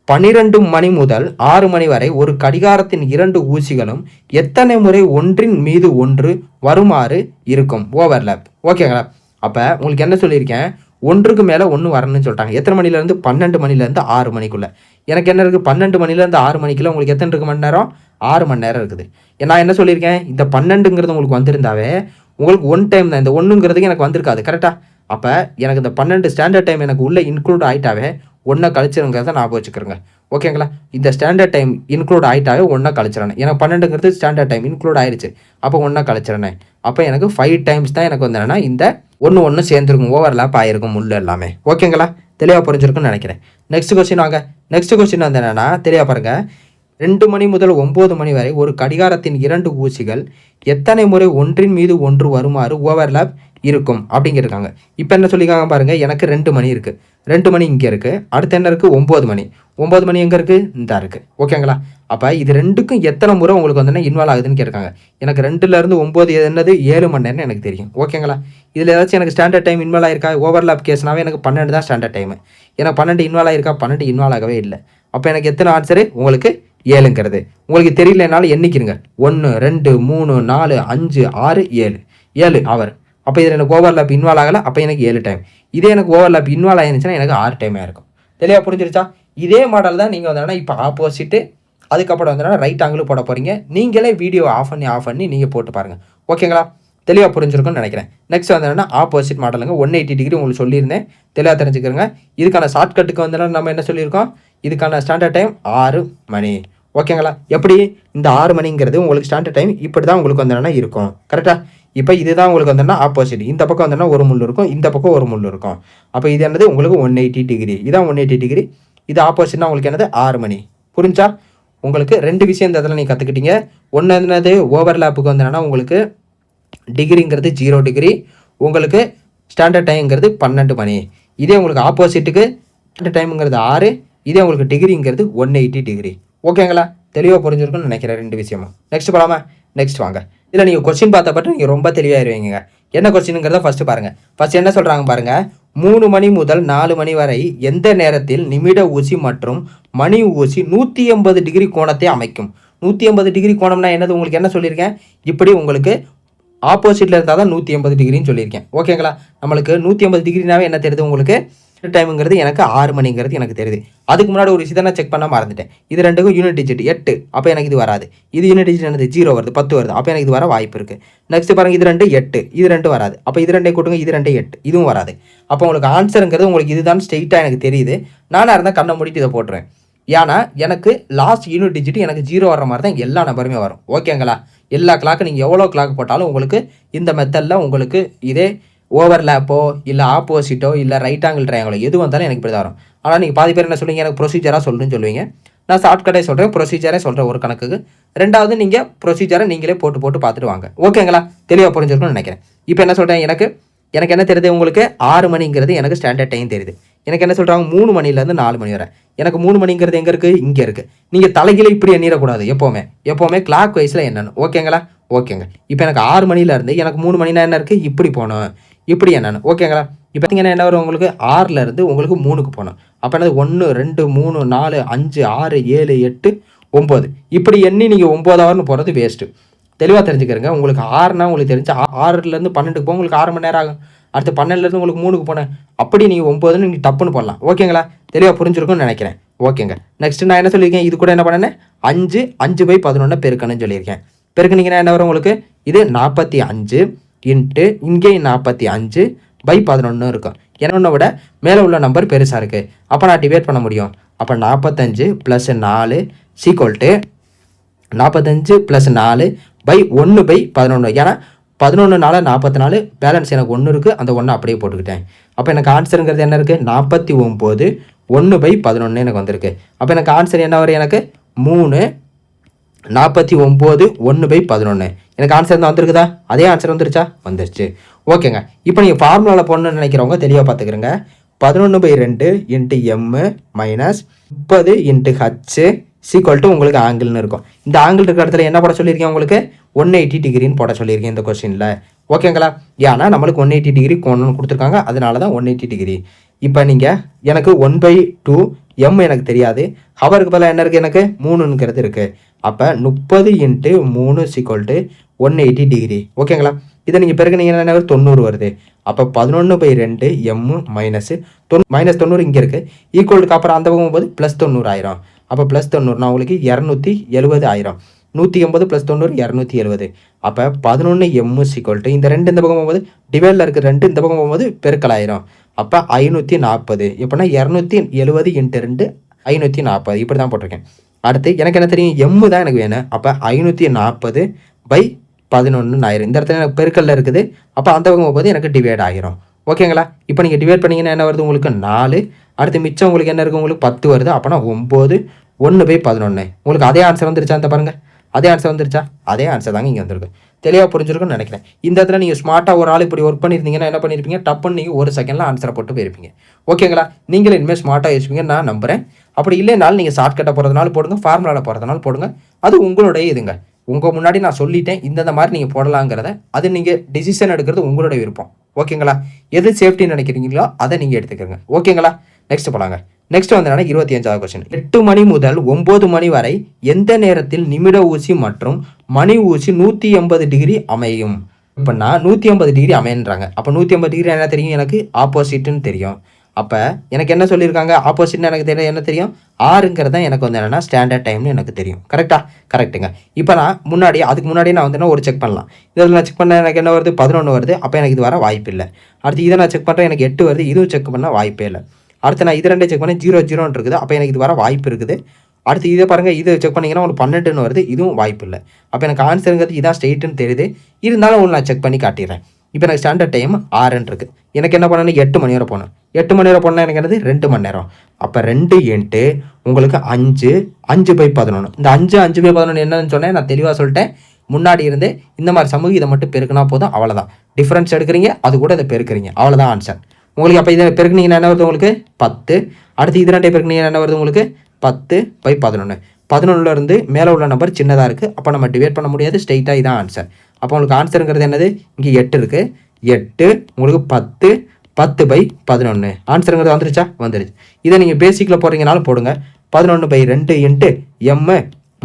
12 மணி முதல் 6 மணி வரை ஒரு கடிகாரத்தின் 2 ஊசிகளும் எத்தனை முறை ஒன்றின் மீது ஒன்று வருமாறு இருக்கும்? ஓவர்லேப். ஓகேங்களா, அப்போ உங்களுக்கு என்ன சொல்லியிருக்கேன், ஒன்றுக்கு மேலே ஒன்று வரணும்னு சொல்லிட்டாங்க. எத்தனை மணிலேருந்து? 12 மணிலேருந்து 6 மணிக்குள்ளே. எனக்கு என்ன இருக்குது, 12 மணிலேருந்து 6 மணிக்குள்ளே உங்களுக்கு எத்தனை இருக்கு மணி நேரம்? 6 மணி நேரம் இருக்குது. நான் என்ன சொல்லியிருக்கேன், இந்த 12ங்கிறது உங்களுக்கு வந்திருந்தாவே உங்களுக்கு 1 டைம் தான், இந்த 1ங்கிறதுக்கு எனக்கு வந்திருக்காது. கரெக்டாக? அப்போ எனக்கு இந்த 12 ஸ்டாண்டர்ட் டைம் எனக்கு உள்ளே இன்க்ளூட் ஆகிட்டாவே 1 கழிச்சிருங்கிறத ஞாபகம் வச்சுக்கிறேங்க. ஓகேங்களா, இந்த ஸ்டாண்டர்ட் டைம் இன்க்ளூட் ஆகிட்டாவே 1 கழிச்சிடணும். எனக்கு 12ங்கிறது ஸ்டாண்டர்ட் டைம் இன்க்ளூட் ஆயிடுச்சு. அப்போ 1 கழிச்சிடனே. அப்போ எனக்கு 5 டைம்ஸ் தான் எனக்கு வந்து என்னன்னா இந்த ஒன்று சேர்ந்துருக்கும், ஓவர்லேப் ஆகிருக்கும் முள்ளு எல்லாமே. ஓகேங்களா, தெளிவாக புரிஞ்சிருக்குன்னு நினைக்கிறேன். நெக்ஸ்ட் கொஸ்டின் வாங்க. நெக்ஸ்ட் கொஸ்டின் வந்து என்னென்னா, தெளிவாக பாருங்கள். 2 மணி முதல் 9 மணி வரை ஒரு கடிகாரத்தின் 2 ஊசிகள் எத்தனை முறை ஒன்றின் மீது ஒன்று வருமாறு ஓவர்லேப் இருக்கும் அப்படிங்கிருக்காங்க. இப்போ என்ன சொல்லியிருக்காங்க பாருங்கள், எனக்கு 2 மணி இருக்குது, 2 மணி இங்கே இருக்குது, அடுத்து என்ன இருக்குது, 9 மணி. 9 மணி எங்கே இருக்குது? இந்த இருக்குது. ஓகேங்களா, அப்போ இது ரெண்டுக்கும் எத்தனை முறை உங்களுக்கு வந்து இன்வால்வ் ஆகுதுன்னு கேட்குறாங்க. எனக்கு 2லேருந்து 9 என்னது 7 மணி நேரம்னு எனக்கு தெரியும். ஓகேங்களா, இதில் ஏதாச்சும் எனக்கு ஸ்டாண்டர்ட் டைம் இன்வால்வ் ஆயிருக்கா? ஓவர்லேப் கேஸ்னாவே எனக்கு 12 தான் ஸ்டாண்டர்ட் டைமு. எனக்கு 12 இன்வால்வ் ஆயிருக்கா? 12 இன்வால்வ் ஆகவே இல்லை. அப்போ எனக்கு எத்தனை ஆன்சரு? உங்களுக்கு 7ங்கிறது. உங்களுக்கு தெரியலனாலும் எண்ணிக்கிறங்க, 1 2 3 4 5 6 7 7 அவர். அப்போ இதில் எனக்கு ஓவர்லேப் இன்வால்வ் ஆகலை, அப்போ எனக்கு 7 டைம். இதே எனக்கு ஓவர்லேப் இன்வால்வ் ஆயிருந்துச்சுன்னா எனக்கு 6 டைமாக இருக்கும். தெளிவாக புரிஞ்சிருச்சா? இதே மாடல் தான் நீங்கள் வந்தோன்னா இப்போ ஆப்போசிட்டு, அதுக்கப்புறம் வந்தோன்னா ரைட் ஆங்கிள் போட போகிறீங்க. நீங்களே வீடியோ ஆஃப் பண்ணி நீங்கள் போட்டு பாருங்கள். ஓகேங்களா, தெளிவாக புரிஞ்சிருக்கும்னு நினைக்கிறேன். நெக்ஸ்ட் வந்து ஆப்போசிட் மாடலுங்க, 180 டிகிரி உங்களுக்கு சொல்லியிருந்தேன், தெளிவாக தெரிஞ்சுக்கிறங்க. இதுக்கான ஷார்ட்கட்டுக்கு வந்து நம்ம என்ன சொல்லியிருக்கோம், இதுக்கான ஸ்டாண்டர்ட் டைம் 6 மணி. ஓகேங்களா, எப்படி இந்த 6 மணிங்கிறது உங்களுக்கு ஸ்டாண்டர்ட் டைம் இப்படி தான் உங்களுக்கு வந்து இருக்கும். கரெக்டாக? இப்போ இதுதான் உங்களுக்கு வந்து ஆப்போசிட். இந்த பக்கம் வந்து ஒரு முள் இருக்கும், இந்த பக்கம் ஒரு முள் இருக்கும். அப்போ இது என்னது உங்களுக்கு 180 டிகிரி. இதான் 180 டிகிரி. இது ஆப்போசிட்னா உங்களுக்கு என்னது 6 மணி. புரிஞ்சா? உங்களுக்கு 2 விஷயம் இந்த இதில் நீங்கள் கற்றுக்கிட்டீங்க. ஒன்று என்னது, ஓவர்லேப்புக்கு வந்து உங்களுக்கு டிகிரிங்கிறது 0 டிகிரி, உங்களுக்கு ஸ்டாண்டர்ட் டைம்ங்கிறது 12 மணி. இதே உங்களுக்கு ஆப்போசிட்டுக்கு ஸ்டாண்டர்ட் டைமுங்கிறது 6, இதே உங்களுக்கு டிகிரிங்கிறது 180 டிகிரி. ஓகேங்களா, தெளிவாக புரிஞ்சிருக்குன்னு நினைக்கிறேன் 2 விஷயமும். நெக்ஸ்ட் போகலாமா? நெக்ஸ்ட் வாங்க. இதில் நீங்கள் கொஸ்டின் பார்த்தப்பட்டு நீங்கள் ரொம்ப தெளிவாயிருவீங்க. என்ன கொஸ்டினுங்கிறத ஃபஸ்ட்டு பாருங்கள். ஃபஸ்ட் என்ன சொல்கிறாங்க பாருங்கள், 3 மணி முதல் 4 மணி வரை எந்த நேரத்தில் நிமிட ஊசி மற்றும் மணி ஊசி 180 டிகிரி கோணத்தை அமைக்கும்? 180 டிகிரி கோணம்னா என்னது, உங்களுக்கு என்ன சொல்லியிருக்கேன், இப்படி உங்களுக்கு ஆப்போசிட்டில் இருந்தால் தான் 180 டிகிரின்னு சொல்லியிருக்கேன். ஓகேங்களா, நம்மளுக்கு 180 டிகிரினாவே என்ன தெரியுது உங்களுக்கு, டைமுங்கிறது எனக்கு 6 மணிங்கிறது எனக்கு தெரியுது. அதுக்கு முன்னாடி ஒரு விஷயத்தை நான் செக் பண்ண மறந்துட்டேன். இது ரெண்டுக்கும் யூனிட் டிஜிட் 8, அப்போ எனக்கு இது வராது. இது யூனிட் டிஜிட் என்னது 0 வருது, 10 வருது, அப்போ எனக்கு இது வர வாய்ப்பு இருக்குது. நெக்ஸ்ட் பாருங்கள், இது 2 8, இது 2 வராது. அப்போ இது 2 கூட்டுங்க, இது 2 8, இதுவும் வராது. அப்போ உங்களுக்கு ஆன்சருங்கிறது உங்களுக்கு இதுதான் ஸ்ட்ரெயிட்டாக எனக்கு தெரியுது. நானாக இருந்தால் கண்ணை மூடிட்டு இதை போட்டுருவேன். ஏன்னா எனக்கு லாஸ்ட் யூனிட் டிஜிட் எனக்கு 0 வர மாதிரி தான் எல்லா நம்பருமே வரும். ஓகேங்களா, எல்லா கிளாக்கு நீங்கள் எவ்வளோ கிளாக் போட்டாலும் உங்களுக்கு இந்த மெத்தடில் உங்களுக்கு இதே ஓவர்லேப்போ இல்லை ஆப்போசிட்டோ இல்லை ரைட் ஆங்கிள் ட்ரையாங்கிளோ எது வந்தாலும் எனக்கு இப்படி தான் வரும். ஆனால் நீங்கள் பாதி பேர் என்ன சொல்லுவீங்க, எனக்கு ப்ரொசீஜராக சொல்லுன்னு சொல்லுவீங்க. நான் ஷார்ட்கட்டே சொல்கிறேன், ப்ரொசீஜரே சொல்கிறேன் ஒரு கணக்குக்கு. ரெண்டாவது நீங்கள் ப்ரொசீஜரை நீங்களே போட்டு பார்த்துட்டு வாங்க. ஓகேங்களா, தெளிவாக புரிஞ்சிருக்கும்னு நினைக்கிறேன். இப்போ என்ன சொல்கிறேன், எனக்கு என்ன தெரியுது, உங்களுக்கு 6 மணிங்கிறது எனக்கு ஸ்டாண்டர்ட் டைம் தெரியுது. எனக்கு என்ன சொல்கிறாங்க, 3 மணிலேருந்து 4 மணி வரை. எனக்கு 3 மணிங்கிறது எங்கே இருக்குது, இங்கே இருக்குது. நீங்கள் தலைகீழ இப்படி எண்ணிடக்கூடாது, எப்போவுமே கிளாக் வைஸில் என்னன்னு. ஓகேங்களா, ஓகேங்க. இப்போ எனக்கு 6 மணிலேருந்து எனக்கு 3 மணினா என்ன இருக்குது, இப்படி போகணும், இப்படி என்னன்னு. ஓகேங்களா, இப்போ பார்த்தீங்கன்னா என்ன வரும், உங்களுக்கு 6லேருந்து உங்களுக்கு 3க்கு போகணும். அப்போ என்னது 1 2 3 4 5 6 7 8 9 இப்படி எண்ணி நீங்கள் 9 ஹவர்னு போகிறது வேஸ்ட்டு. தெளிவாக தெரிஞ்சுக்கிறங்க. உங்களுக்கு 6னா உங்களுக்கு தெரிஞ்சு 6லேருந்து 12க்கு போக உங்களுக்கு 6 மணி நேரம் ஆகும். அடுத்து 12லேருந்து உங்களுக்கு 3க்கு போனேன், அப்படி நீங்கள் 9ன்னு நீங்கள் டப்புன்னு போடலாம். ஓகேங்களா, தெளிவாக புரிஞ்சிருக்கும்னு நினைக்கிறேன். ஓகேங்க. நெக்ஸ்ட் நான் என்ன சொல்லியிருக்கேன், இது கூட என்ன பண்ணேன், 5 5/11 பெருக்கணும்னு சொல்லியிருக்கேன். பெருக்குனீங்கன்னா என்ன வரும் உங்களுக்கு, இது 45 இன்ட்டு இங்கே 45/11 இருக்கும். என்னொன்னை விட மேலே உள்ள நம்பர் பெருசாக இருக்குது. அப்போ நான் டிவைட் பண்ண முடியும். அப்போ 45 + 4 = 45 + 4/1/11. ஏன்னா 11 4 44, பேலன்ஸ் எனக்கு 1 இருக்குது, அந்த 1 அப்படியே போட்டுக்கிட்டேன். அப்போ எனக்கு ஆன்சருங்கிறது என்ன இருக்குது, 49 1/11 எனக்கு வந்திருக்கு. அப்போ எனக்கு ஆன்சர் என்ன வரும், எனக்கு 3 49 1/11. எனக்கு ஆன்சர் தான் வந்திருக்குதா? அதே ஆன்சர் வந்துருச்சா? வந்துருச்சு. ஓகேங்க. இப்போ நீங்கள் ஃபார்முலாவில் போடணும்னு நினைக்கிறவங்க தெளிவாக பார்த்துக்கிறங்க. 11/2 into M minus 30 into H equal உங்களுக்கு ஆங்கிள்னு இருக்கும். இந்த ஆங்கிள் இருக்கிற இடத்துல என்ன போட சொல்லியிருக்கேன்? உங்களுக்கு 180 டிகிரின்னு போட சொல்லியிருக்கேன் இந்த கொஸ்டினில். ஓகேங்களா? ஏன்னா நம்மளுக்கு 180 டிகிரி கோணம்னு கொடுத்துருக்காங்க, அதனால தான் 180 டிகிரி. இப்போ நீங்கள் எனக்கு 1/2 எம் எனக்கு தெரியாது, ஹவருக்கு பதிலாக என்ன இருக்குது? எனக்கு 3ங்கிறது இருக்குது. அப்போ 30 இன்ட்டு 3 சீக்வல் 180 டிகிரி. ஓகேங்களா? இதை நீங்கள் பெருக்குனீங்கன்னா என்ன 90 வருது. அப்போ 11/2 எம் மைனஸ் 90 இங்கே இருக்குது, ஈக்குவலுக்கு அப்புறம் அந்த பக்கம் போது ப்ளஸ் 90 ஆயிரும். அப்போ ப்ளஸ் 90 உங்களுக்கு 270 ஆயிரம். 180 + 90 270. அப்போ 11 எம் சீக்வல் இந்த 2 இந்த பக்கம் போகும்போது டிவைடில் இருக்கிற 2 இந்த பக்கம் போகும்போது பெருக்கல் ஆயிரும். அப்போ 540 எப்படின்னா 270 இன்ட்டு 2 540 இப்படி தான் போட்டிருக்கேன். அடுத்து எனக்கு என்ன தெரியும்? எம்மு தான் எனக்கு வேணும். அப்போ 540/11 ஆயிரும். இந்த இடத்துல எனக்கு பெருக்கல்ல இருக்குது, அப்போ அந்த பக்கம் போகும்போது எனக்கு டிவைட் ஆகிரும். ஓகேங்களா? இப்போ நீங்கள் டிவைட் பண்ணிங்கன்னா என்ன வருது? உங்களுக்கு 4. அடுத்து மிச்சம் உங்களுக்கு என்ன இருக்குது? உங்களுக்கு 10 வருது. அப்போனா 9 1/11. உங்களுக்கு அதே ஆன்சர் வந்துருச்சா? அந்த பாருங்கள், அதே ஆன்சர் வந்துருச்சா? அதே ஆன்சர் தாங்க இங்கே வந்திருக்கு. தெளிவாக புரிஞ்சிருக்குன்னு நினைக்கிறேன். இந்த இடத்துல நீங்கள் ஸ்மார்ட்டாக ஒரு ஆள் இப்படி ஒர்க் பண்ணியிருந்தீங்கன்னா என்ன பண்ணியிருப்பீங்க? டப்புன்னு நீங்கள் 1 செகண்டில் ஆன்சரை போட்டு போயிருப்பீங்க. ஓகேங்களா? நீங்களும் இனிமேல் ஸ்மார்ட்டாக யோசிப்பீங்க நான் நம்புகிறேன். அப்படி இல்லைனாலும் நீங்கள் ஷார்ட்கட்டை போகிறதுனால போடுங்க, ஃபார்முலாவில் போகிறதுனால போடுங்க, அது உங்களுடைய இதுங்க. உங்கள் முன்னாடி நான் சொல்லிட்டேன் இந்த மாதிரி நீங்கள் போடலாங்கிறத, அது நீங்கள் டிசிஷன் எடுக்கிறது உங்களுடைய விருப்பம். ஓகேங்களா? எது சேஃப்டின்னு நினைக்கிறீங்களோ அதை நீங்கள் எடுத்துக்கோங்க. ஓகேங்களா? நெக்ஸ்ட் போலாங்க. நெக்ஸ்ட் வந்து 25வது கொஸ்டின். 8 மணி முதல் 9 மணி வரை எந்த நேரத்தில் நிமிட ஊசி மற்றும் மணி ஊசி 180 டிகிரி அமையும்? இப்போனா 180 டிகிரி அமையன்றாங்க. அப்போ 180 டிகிரி என்ன தெரியும்? எனக்கு ஆப்போசிட்னு தெரியும். அப்போ எனக்கு என்ன சொல்லியிருக்காங்க? ஆப்போசிட்னு எனக்கு தெரியும். என்ன தெரியும்? 6ங்கிறது தான் எனக்கு வந்து என்னென்னா ஸ்டாண்டர்ட் டைம்னு எனக்கு தெரியும். கரெக்டாக? கரெக்டுங்க. இப்போ நான் அதுக்கு முன்னாடி நான் வந்து ஒரு செக் பண்ணலாம். இதில் நான் செக் பண்ண எனக்கு என்ன வருது? 11 வருது. அப்போ எனக்கு இது வர வாய்ப்பு இல்லை. அடுத்து இதை நான் செக் பண்ணுறேன், எனக்கு 8 வருது. இதுவும் செக் பண்ண வாய்ப்பே இல்லை. அடுத்து நான் இது 2 செக் பண்ணி 0 இருக்குது. அப்போ எனக்கு இது வர வாய்ப்பு இருக்குது. அடுத்து இதை பாருங்கள், இது செக் பண்ணிங்கன்னா உங்களுக்கு 12ன்னு வருது. இதுவும் வாய்ப்பு இல்லை. அப்போ எனக்கு ஆன்சருங்கிறது இதான் ஸ்ட்ரெயிட்டுன்னு தெரியுது. இருந்தாலும் உங்களுக்கு நான் செக் பண்ணி காட்டிடுறேன். இப்போ எனக்கு ஸ்டாண்டர்ட் டைம் 6ன்னு இருக்குது. எனக்கு என்ன பண்ணணும்? 8 மணி வரை போகணும். 8 மணி வரை போனால் எனக்கு என்னது? 2 மணி நேரம். அப்போ 2 இன்ட்டு உங்களுக்கு 5/11. இந்த 5/11 என்னன்னு சொன்னேன், நான் தெளிவாக சொல்லிட்டேன். முன்னாடி இருந்து இந்த மாதிரி சமூகம் இதை மட்டும் பெருக்கினா போதும், அவ்வளோதான். டிஃப்ரென்ஸ் எடுக்கிறீங்க, அது கூட இதை பெருக்கிறீங்க, அவ்வளோதான் ஆன்சர் உங்களுக்கு. அப்போ இதை பெருக்குனீங்கன்னா என்ன வருது? உங்களுக்கு 10. அடுத்து இது 2 பெருக்குனீங்கன்னா என்ன வருது? உங்களுக்கு 10/11. 11லேருந்து மேலே உள்ள நம்பர் சின்னதாக இருக்குது. அப்போ நம்ம டிவைட் பண்ண முடியாது, ஸ்ட்ரெயிட்டாக இதான் ஆன்சர். அப்போ உங்களுக்கு ஆன்சருங்கிறது என்னது? இங்கே 8 இருக்குது. 8 உங்களுக்கு 10/11 ஆன்சருங்கிறது வந்துருச்சா? வந்துருச்சு. இதை நீங்கள் பேசிக்கில் போடுறீங்கனாலும் போடுங்க. 11/2 into M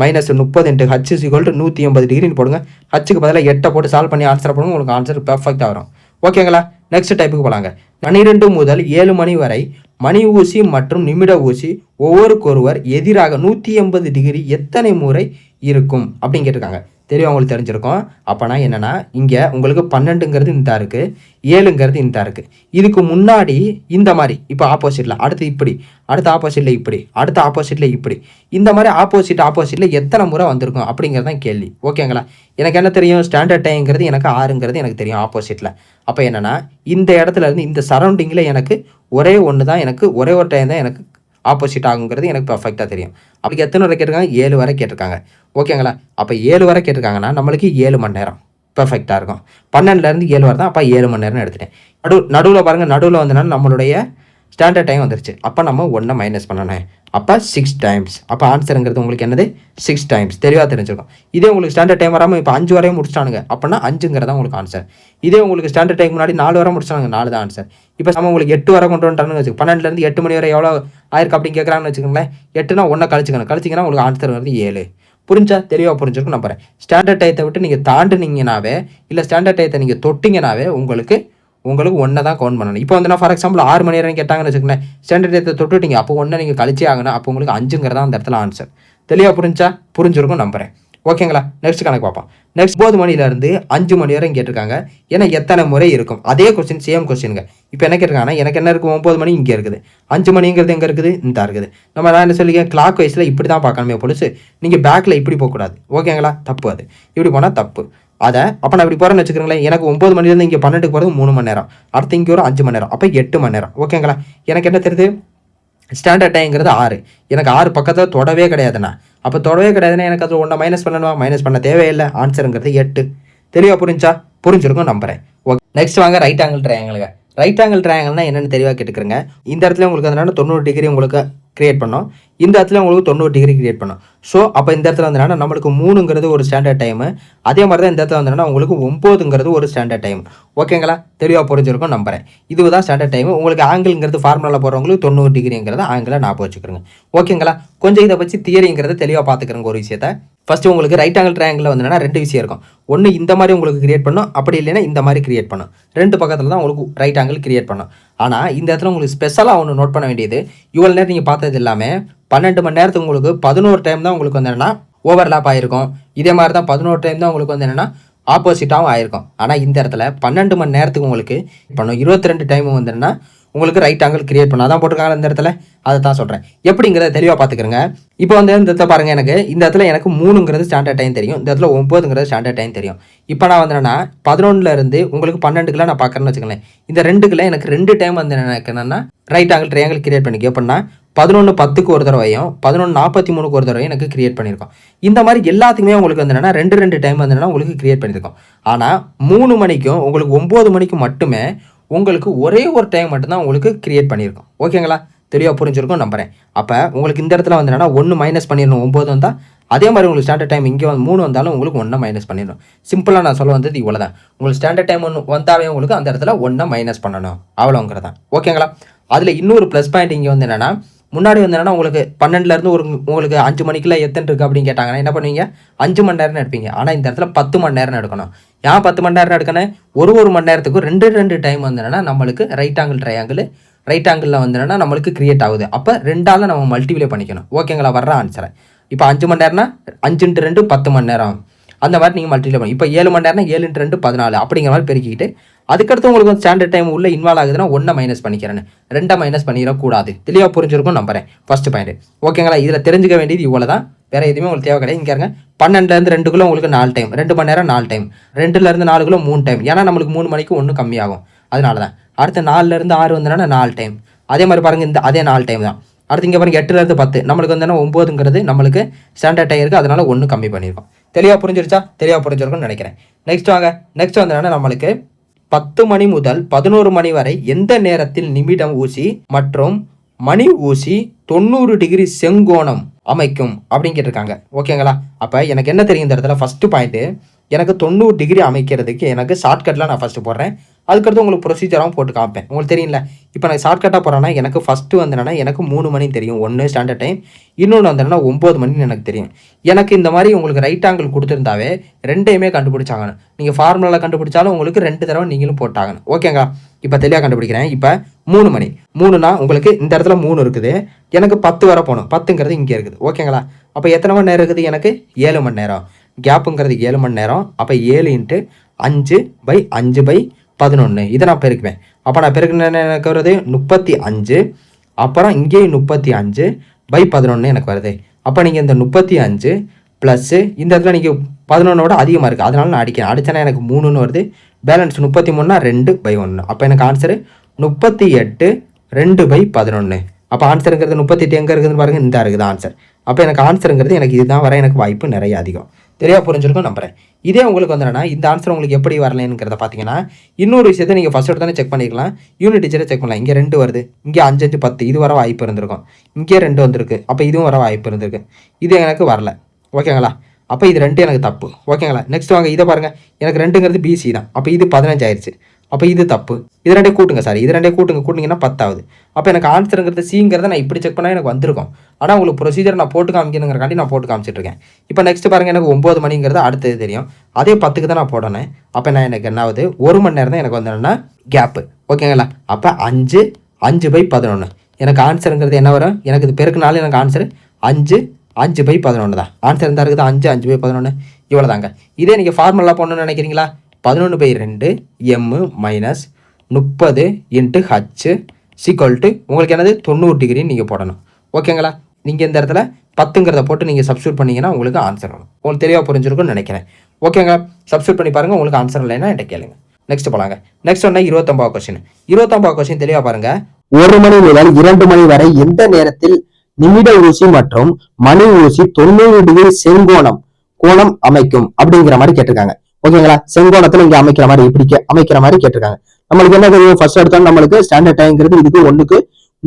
minus 30 into H = 180 டிகிரின்னு போடுங்க. ஹச்சுக்கு பதிலாக 8 போட்டு சால்வ் பண்ணி ஆன்சரை போடுங்க, உங்களுக்கு ஆன்சர் பெர்ஃபெக்டாக வரும். ஓகேங்களா? நெக்ஸ்ட் டைப்புக்கு போகலாங்க. 12 முதல் 7 மணி வரை மணி ஊசி மற்றும் நிமிட ஊசி ஒவ்வொருக்கொருவர் எதிராக 180 டிகிரி எத்தனை முறை இருக்கும் அப்படின்னு கேட்டிருக்காங்க. தெளிவாக உங்களுக்கு தெரிஞ்சிருக்கும். அப்போனா என்னென்னா இங்கே உங்களுக்கு 12ங்கிறது இந்த இருக்குது, 7ங்கிறது இந்த இருக்குது. இதுக்கு முன்னாடி இந்த மாதிரி இப்போ ஆப்போசிட்டில், அடுத்து இப்படி, அடுத்த ஆப்போசிட்டில் இப்படி, அடுத்த ஆப்போசிட்டில் இப்படி, இந்த மாதிரி ஆப்போசிட்டில் எத்தனை முறை வந்திருக்கும் அப்படிங்கிறது தான் கேள்வி. ஓகேங்களா? எனக்கு என்ன தெரியும்? ஸ்டாண்டர்ட் டைம்ங்கிறது எனக்கு 6ங்கிறது எனக்கு தெரியும் ஆப்போசிட்டில். அப்போ என்னென்னா இந்த இடத்துல இருந்து இந்த சரௌண்டிங்கில் எனக்கு ஒரே ஒன்று தான், எனக்கு ஒரே ஒரு டைம் தான் எனக்கு ஆப்போசிட் ஆகுங்கிறது எனக்கு பர்ஃபெக்டாக தெரியும். அப்படி எத்தனை வரை கேட்டிருக்காங்க? 7 வரை கேட்டிருக்காங்க. ஓகேங்களா? அப்போ 7 வரை கேட்டிருக்காங்கன்னா நம்மளுக்கு 7 மணி நேரம் பர்ஃபெக்டாக இருக்கும். 12லேருந்து 7 வரை தான். அப்போ 7 மணி நேரம்னு எடுத்துட்டேன். நடுவில் பாருங்கள், நடுவில் வந்தனால நம்மளுடைய ஸ்டாண்டர்ட் டைம் வந்துருச்சு. அப்போ நம்ம 1 மைனஸ் பண்ணணும். அப்போ 6 டைம்ஸ். அப்போ ஆன்சருங்கிறது உங்களுக்கு என்னது? 6 டைம்ஸ். தெளிவாக தெரிஞ்சிருக்கும். இதே உங்களுக்கு ஸ்டாண்டர்ட் டைம் வராமல் இப்போ 5 வரையும் முடிச்சிட்டானுங்க அப்படின்னா 5ங்கிறதா உங்களுக்கு ஆன்சர். இதே உங்களுக்கு ஸ்டாண்டர்ட் டைம் முன்னாடி 4 வரை முடிச்சானுங்க, 4 தான் ஆன்சர். இப்போ நம்ம உங்களுக்கு 8 வரை கொண்டு வந்துட்டானு வச்சுக்கோங்க. 12லேருந்து 8 மணி வரை எவ்வளோ ஆயிருக்கு அப்படின்னு கேட்குறாங்கன்னு வச்சுக்கோங்களேன். 8னா 1 கழிச்சிங்கன்னா உங்களுக்கு ஆன்சர் வருது 7. புரிஞ்சா? தெளிவாக புரிஞ்சிருக்கும் நம்புறேன். ஸ்டாண்டர்ட் டயத்தை விட்டு நீங்கள் தாண்டினீங்கனாவே, இல்லை ஸ்டாண்டர்ட் டயத்தை நீங்கள் தொட்டிங்கனாவே உங்களுக்கு 1 தான் கவுண்ட் பண்ணணும். இப்போ வந்து நான் ஃபார் எக்ஸாம்பிள் 6 மணி நேரம் கேட்டாங்கன்னு வச்சுக்கோங்களேன், ஸ்டாண்டர்ட் டயத்தை தொட்டுட்டீங்க, அப்போ 1 நீங்கள் கழிச்சே ஆகணும். அப்போ உங்களுக்கு 5ங்கிறதா அந்த இடத்துல ஆன்சர். தெளிவாக புரிஞ்சிருக்கும் நம்புறேன். ஓகேங்களா? நெக்ஸ்ட் கணக்கு பார்ப்போம். நெக்ஸ்ட் 9 மணிலேருந்து 5 மணி வரை கேட்டிருக்காங்க. ஏன்னா எத்தனை முறை இருக்கும்? அதே கொஸ்டின், சேம் கொஸ்டினுங்க. இப்போ என்ன கேட்டிருக்காங்கன்னா எனக்கு என்ன இருக்குது? 9 மணி இங்கே இருக்குது, 5 மணிங்கிறது எங்கே இருக்குது? இந்த இருக்குது. நான் என்ன சொல்லிக்கேன்? கிளாக் வைஸில் இப்படி தான் பார்க்கணுமே பொழுது, நீங்கள் பேக்கில் இப்படி போகக்கூடாது. ஓகேங்களா? தப்பு. அது இப்படி போனால் தப்பு. அதை அப்போ நான் இப்படி போகிறேன்னு வச்சுக்கிறீங்களேன். எனக்கு 9 மணிலேருந்து இங்கே 12க்கு போகிறது 3 மணி நேரம். அடுத்து இங்கே ஒரு 5 மணி நேரம். அப்போ 8 மணி நேரம். ஓகேங்களா? எனக்கு என்ன தெரியுது? ஸ்டாண்டர்ட் டைம்ங்கிறது 6. எனக்கு 6 பக்கத்தில் தொடவே கிடையாதுண்ணா. அப்போ தொடவே கிடையாதுன்னா எனக்கு அது 1 மைனஸ் பண்ணணுமா? மைனஸ் பண்ண தேவையில்லை. ஆன்சருங்கிறது 8. தெளிவாக புரிஞ்சிருக்கும் நம்புறேன். ஓகே, நெக்ஸ்ட் வாங்க ரைட் ஆங்கிள் ட்ரையாங்கிளுங்க. ரைட் ஆங்கிள் ட்ரையாங்கிள்னா என்னென்னு தெளிவாக கேட்டுக்கிறேங்க. இந்த இடத்துல உங்களுக்கு அதனால 90 டிகிரி உங்களுக்கு கிரியேட் பண்ணோம், இந்த இடத்துல உங்களுக்கு 90 டிகிரி கிரியேட் பண்ணோம். ஸோ அப்போ இந்த இடத்துல வந்து நம்மளுக்கு 3ங்கிறது ஒரு ஸ்டாண்டர்ட் டைமு, அதே மாதிரி தான் இந்த இடத்துல வந்து உங்களுக்கு 9ங்கிறது ஒரு ஸ்டாண்டர்ட் டைம். ஓகேங்களா, தெளிவாக புரிஞ்சிருக்கும் நம்புறேன். இதுதான் ஸ்டாண்டர்ட் டைம். உங்களுக்கு ஆங்கிள்ங்கிறது ஃபார்முலாவில் போகிறவங்களுக்கு 90 டிகிரிங்கிறத ஆங்கிளை ஞாபகம் வச்சுக்கிறோங்க. ஓகேங்களா, கொஞ்சம் இதை வச்சு தியரிங்கிறத தெளிவாக பார்த்துக்கிறோங்க. ஒரு விஷயத்தை ஃபஸ்ட்டு உங்களுக்கு ரைட் ஆங்கிள் ட்ரையாங்கிளில் வந்து 2 விஷயம் இருக்கும். ஒன்று இந்த மாதிரி உங்களுக்கு கிரியேட் பண்ணும், அப்படி இல்லைன்னா இந்த மாதிரி கிரியேட் பண்ணும். 2 பக்கத்தில் தான் உங்களுக்கு ரைட் ஆங்கிள் கிரியேட் பண்ணும். ஆனால் இந்த இடத்துல உங்களுக்கு ஸ்பெஷலாக ஒன்று நோட் பண்ண வேண்டியது, இவ்வளோ நேரம் நீங்கள் பார்த்தது இல்லாமல் 12 மணி நேரத்துக்கு உங்களுக்கு 11 டைம் தான் உங்களுக்கு வந்து ஓவர்லாப் ஆகிருக்கும். இதே மாதிரி தான் 11 டைம் தான் உங்களுக்கு வந்து ஆப்போசிட்டாகவும் ஆயிருக்கும். ஆனால் இந்த இடத்துல 12 மணி நேரத்துக்கு உங்களுக்கு பண்ணும் 22 டைம் வந்து உங்களுக்கு ரைட் ஆங்கிள் கிரியேட் பண்ண அதான் போட்டிருக்காங்க இந்த இடத்துல. அதை தான் சொல்கிறேன், எப்படிங்கிறத தெளிவாக பார்த்துக்கிறேங்க. இப்போ வந்து இந்த இடத்துல பாருங்கள், எனக்கு இந்த இடத்துல எனக்கு 3ங்கிறது ஸ்டாண்டர்ட் டைம் தெரியும், இந்த இடத்துல 9ங்கிறது ஸ்டாண்டர்ட் டைம் தெரியும். இப்போ நான் வந்து 11லேருந்து உங்களுக்கு 12க்குள்ள நான் பார்க்குறேன்னு வச்சுக்கலேன். இந்த 2க்குள்ள எனக்கு 2 டைம் வந்து எனக்கு என்னென்னா ரைட் ஆங்கிள் ட்ரையாங்கிள் கிரியேட் பண்ணிக்க. எப்படின்னா 11:10க்கு ஒரு தடவையும் 11:43க்கு ஒரு தடவையும் எனக்கு கிரியேட் பண்ணியிருக்கோம். இந்த மாதிரி எல்லாத்துக்குமே உங்களுக்கு வந்து 2 டைம் வந்து உங்களுக்கு கிரியேட் பண்ணியிருக்கோம். ஆனால் 3 மணிக்கும் உங்களுக்கு 9 மணிக்கும் மட்டுமே உங்களுக்கு ஒரே ஒரு டைம் மட்டும்தான் உங்களுக்கு கிரியேட் பண்ணியிருக்கோம். ஓகேங்களா, தெளிவாக புரிஞ்சிருக்கும் நம்புறேன். அப்போ உங்களுக்கு இந்த இடத்துல வந்து 1 மைனஸ் பண்ணிடணும், 9 வந்தால். அதே மாதிரி உங்களுக்கு ஸ்டாண்டர்ட் டைம் இங்கே வந்து 3 வந்தாலும் உங்களுக்கு 1 மைனஸ் பண்ணிடணும். சிம்பிளாக நான் சொல்ல வந்தது இவ்வளோ தான். உங்களுக்கு ஸ்டாண்டர்ட் டைம் ஒன்று வந்தாவே உங்களுக்கு அந்த இடத்துல 1 மைனஸ் பண்ணணும், அவ்வளோங்கிறதான். ஓகேங்களா, அதில் இன்னொரு ப்ளஸ் பாயிண்ட் இங்கே வந்து என்னென்னா, முன்னாடி வந்து உங்களுக்கு 12லேருந்து உங்களுக்கு 5 மணிக்குள்ள எத்தனை இருக்குது அப்படின்னு கேட்டாங்கன்னா என்ன பண்ணுவீங்க, 5 மணி நேரம் எடுப்பீங்க. ஆனால் இந்த இடத்துல 10 மணி நேரம் எடுக்கணும். ஏன் 10 மணி நேரம் எடுக்கணும், ஒரு மணி நேரத்துக்கு 2 டைம் வந்து நம்மளுக்கு ரைட் ஆங்கிள் ட்ரையாங்கிள் ரைட் ஆங்கிளில் வந்து நம்மளுக்கு கிரியேட் ஆகுது. அப்போ 2ஆல் நம்ம மல்டிப்ளை பண்ணிக்கணும். ஓகேங்களா, வர்ற ஆன்சரை இப்போ 5 மணி நேரம்னா 5 × 2 10 மணி நேரம், அந்த மாதிரி நீங்கள் மல்டிப்ளை பண்ணி இப்போ 7 மணி நேரம்னா 7 × 2 14 அப்படிங்கிற மாதிரி பெருக்கிட்டு, அதுக்கடுத்து உங்களுக்கு வந்து ஸ்டாண்டர்ட் டைம் உள்ள இன்வால்வ் ஆகுதுன்னா 1 மைனஸ் பண்ணிக்கிறேன், 2 மைனஸ் பண்ணிடக்கூடாது. தெளிவாக புரிஞ்சிருக்கும் நம்புறேன். First point. ஓகேங்களா, இதில் தெரிஞ்சுக்க வேண்டியது இவ்வளோ தான், வேறு எதுவுமே உங்களுக்கு தேவை கிடையாது. இங்கே இருங்க, 12லேருந்து 2க்குள்ள உங்களுக்கு 4 டைம், 2 மணி நேரம் 4 டைம், 2லேருந்து 4க்குள்ள 3 டைம், ஏன்னா நம்மளுக்கு 3 மணிக்கு 1 கம்மியாகும், அதனால தான். அடுத்து 4லேருந்து 6 வந்தோன்னா 4 டைம், அதே மாதிரி பாருங்கள் இந்த அதே 4 டைம் தான். அடுத்து இங்கே பாருங்கள் 8லேருந்து 10 நம்மளுக்கு வந்து 9ங்கிறது நம்மளுக்கு ஸ்டாண்டர்ட் டைம் இருக்குது, அதனால 1 கம்மி பண்ணியிருக்கோம். தெளிவாக புரிஞ்சிருச்சா, தெளிவாக புரிஞ்சிருக்கும்னு நினைக்கிறேன். நெக்ஸ்ட் வாங்க, நெக்ஸ்ட் வந்து நம்மளுக்கு 10 மணி முதல் 11 மணி வரை எந்த நேரத்தில் நிமிடம் ஊசி மற்றும் மணி ஊசி 90 டிகிரி செங்கோணம் அமைக்கும் அப்படின்னு கேட்டிருக்காங்க. ஓகேங்களா, அப்போ எனக்கு என்ன தெரியும் இந்த இடத்துல ஃபஸ்ட்டு பாயிண்ட்டு, எனக்கு 90 டிகிரி அமைக்கிறதுக்கு எனக்கு ஷார்ட்கட்டில் நான் ஃபஸ்ட்டு போடுறேன், அதுக்கடுத்து உங்களுக்கு ப்ரொசீஜராகவும் போட்டு காமிப்பேன். உங்களுக்கு தெரியல, இப்போ நான் ஷார்ட்கட்டாக போகிறேன்னா எனக்கு ஃபஸ்ட்டு வந்து எனக்கு 3 மணி தெரியும், 1 ஸ்டாண்டர்ட் டைம், இன்னொன்று வந்து 9 மணின்னு எனக்கு தெரியும். எனக்கு இந்த மாதிரி உங்களுக்கு ரைட் ஆங்கிள் கொடுத்துருந்தாவே 2யுமே கண்டுபிடிச்சாகணும். நீங்கள் ஃபார்முலாவில் கண்டுபிடிச்சாலும் உங்களுக்கு 2 தடவை நீங்களும் போட்டாகணும். ஓகேங்களா, இப்போ தெளிவாக கண்டுபிடிக்கிறேன். இப்போ 3 மணி, 3னா உங்களுக்கு இந்த இடத்துல 3 இருக்குது, எனக்கு 10 வரை போகணும், 10ங்கிறது இங்கே இருக்குது. ஓகேங்களா, அப்போ எத்தனை மணி நேரம் இருக்குது, எனக்கு 7 மணி நேரம், கேப்புங்கிறது 7 மணி நேரம். அப்போ 7 × 5/5/11 இதை நான் பெருக்குவேன். அப்போ நான் பெருக்குனேன்னு எனக்கு வருது 35, அப்புறம் இங்கேயும் 35/11 எனக்கு வருது. அப்போ நீங்கள் இந்த 35 ப்ளஸ்ஸு இந்த இடத்துல நீங்கள் 11ஓட அதிகமாக இருக்குது, அதனால நான் அடிக்கிறேன். அடித்தேன்னா எனக்கு 3ன்னு வருது, பேலன்ஸ் 33னா 2/1. அப்போ எனக்கு ஆன்சரு 38 2/11. அப்போ ஆன்சருங்கிறது 38 எங்கே இருக்குதுன்னு பாருங்கள், இந்த இருக்குது ஆன்சர். அப்போ எனக்கு ஆன்சருங்கிறது எனக்கு இதுதான் வர எனக்கு வாய்ப்பு நிறைய அதிகம். தெளிவாக புரிஞ்சிருக்கும் நம்புறேன். இதே உங்களுக்கு வந்து இந்த ஆன்சர் உங்களுக்கு எப்படி வரலங்கிறத பார்த்தீங்கன்னா, இன்னொரு விஷயத்தை நீங்கள் ஃபஸ்ட் எடுத்தானே செக் பண்ணிக்கலாம், யூனிட் டீச்சரை செக் பண்ணலாம். இங்கே 2 வருது, இங்கே 5 5 10 இது வர வாய்ப்பு இருந்திருக்கும், இங்கே 2 வந்திருக்கு, அப்போ இதுவும் வர வாய்ப்பு இருந்திருக்கு, இது எனக்கு வரல. ஓகேங்களா, அப்போ இது 2 எனக்கு தப்பு. ஓகேங்களா, நெக்ஸ்ட் வாங்க, இதை பாருங்கள், எனக்கு 2ங்கிறது பிசி தான், அப்போ இது 15 ஆயிடுச்சு, அப்போ இது தப்பு. இது 2 கூட்டுங்க, சாரி இது 2 கூட்டிங்கன்னா 10 ஆகுது. அப்போ எனக்கு ஆன்சருங்கிறது சிங்கிறத நான் இப்படி செக் பண்ணால் எனக்கு வந்திருக்கும். ஆனால் உங்களுக்கு ப்ரொசீஜர் நான் போட்டு காமிக்கணுங்கிறக்காண்டி நான் போட்டு காமிச்சிட்ருக்கேன். இப்போ நெக்ஸ்ட் பாருங்கள், எனக்கு 9 மணிங்கிறது அடுத்தது தெரியும், அதே 10க்கு தான் நான் போடணும். அப்போ நான் எனக்கு என்ன ஆகுது, 1 மணி நேரம் தான் எனக்கு வந்து என்னன்னா கேப்பு. ஓகேங்களா, அப்போ 5/11 எனக்கு ஆன்சருங்கிறது என்ன வரும், எனக்கு இது பெருக்குனாலும் எனக்கு ஆன்சர் 5/11 தான். ஆன்சர் இருந்தால் இருக்குது 5/11 இவ்வளோ தாங்க. இதே நீங்கள் ஃபார்முலா போடணும்னு நினைக்கிறீங்களா, 11/2 m மைனஸ் 30 × h = உங்களுக்கு என்னது 90 டிகிரி நீங்கள் போடணும். ஓகேங்களா, நீங்கள் இந்த இடத்துல 10ங்கிறத போட்டு நீங்கள் சப்ஸ்டியூட் பண்ணிங்கன்னா உங்களுக்கு ஆன்சர் வரும். உங்களுக்கு தெளிவாக புரிஞ்சிருக்கும்னு நினைக்கிறேன். ஓகேங்க, சப்ஸ்டியூட் பண்ணி பாருங்கள், உங்களுக்கு ஆன்சர் இல்லைன்னா என்கிட்ட கேளுங்க. நெக்ஸ்ட் போலாங்க. நெக்ஸ்ட் ஒன்று 29வது கொஸ்டின். 29வது கொஸ்டின் தெளிவாக பாருங்கள். 1 மணி முதல் 2 மணி வரை எந்த நேரத்தில் நிமிட ஊசி மற்றும் மணி ஊசி 90 டிகிரி செங்கோணம் அமைக்கும் அப்படிங்கிற மாதிரி கேட்டிருக்காங்க. ஓகேங்களா. செங்கோணத்துல இங்க அமைக்கிற மாதிரி இப்படி அமைக்கிற மாதிரி கேட்டிருக்காங்க. நம்மளுக்கு என்ன தெரியும், ஃபர்ஸ்ட் எடுத்தோம் நம்மளுக்கு ஸ்டாண்டர்ட் டைம்ங்கிறது இதுக்கு 1க்கு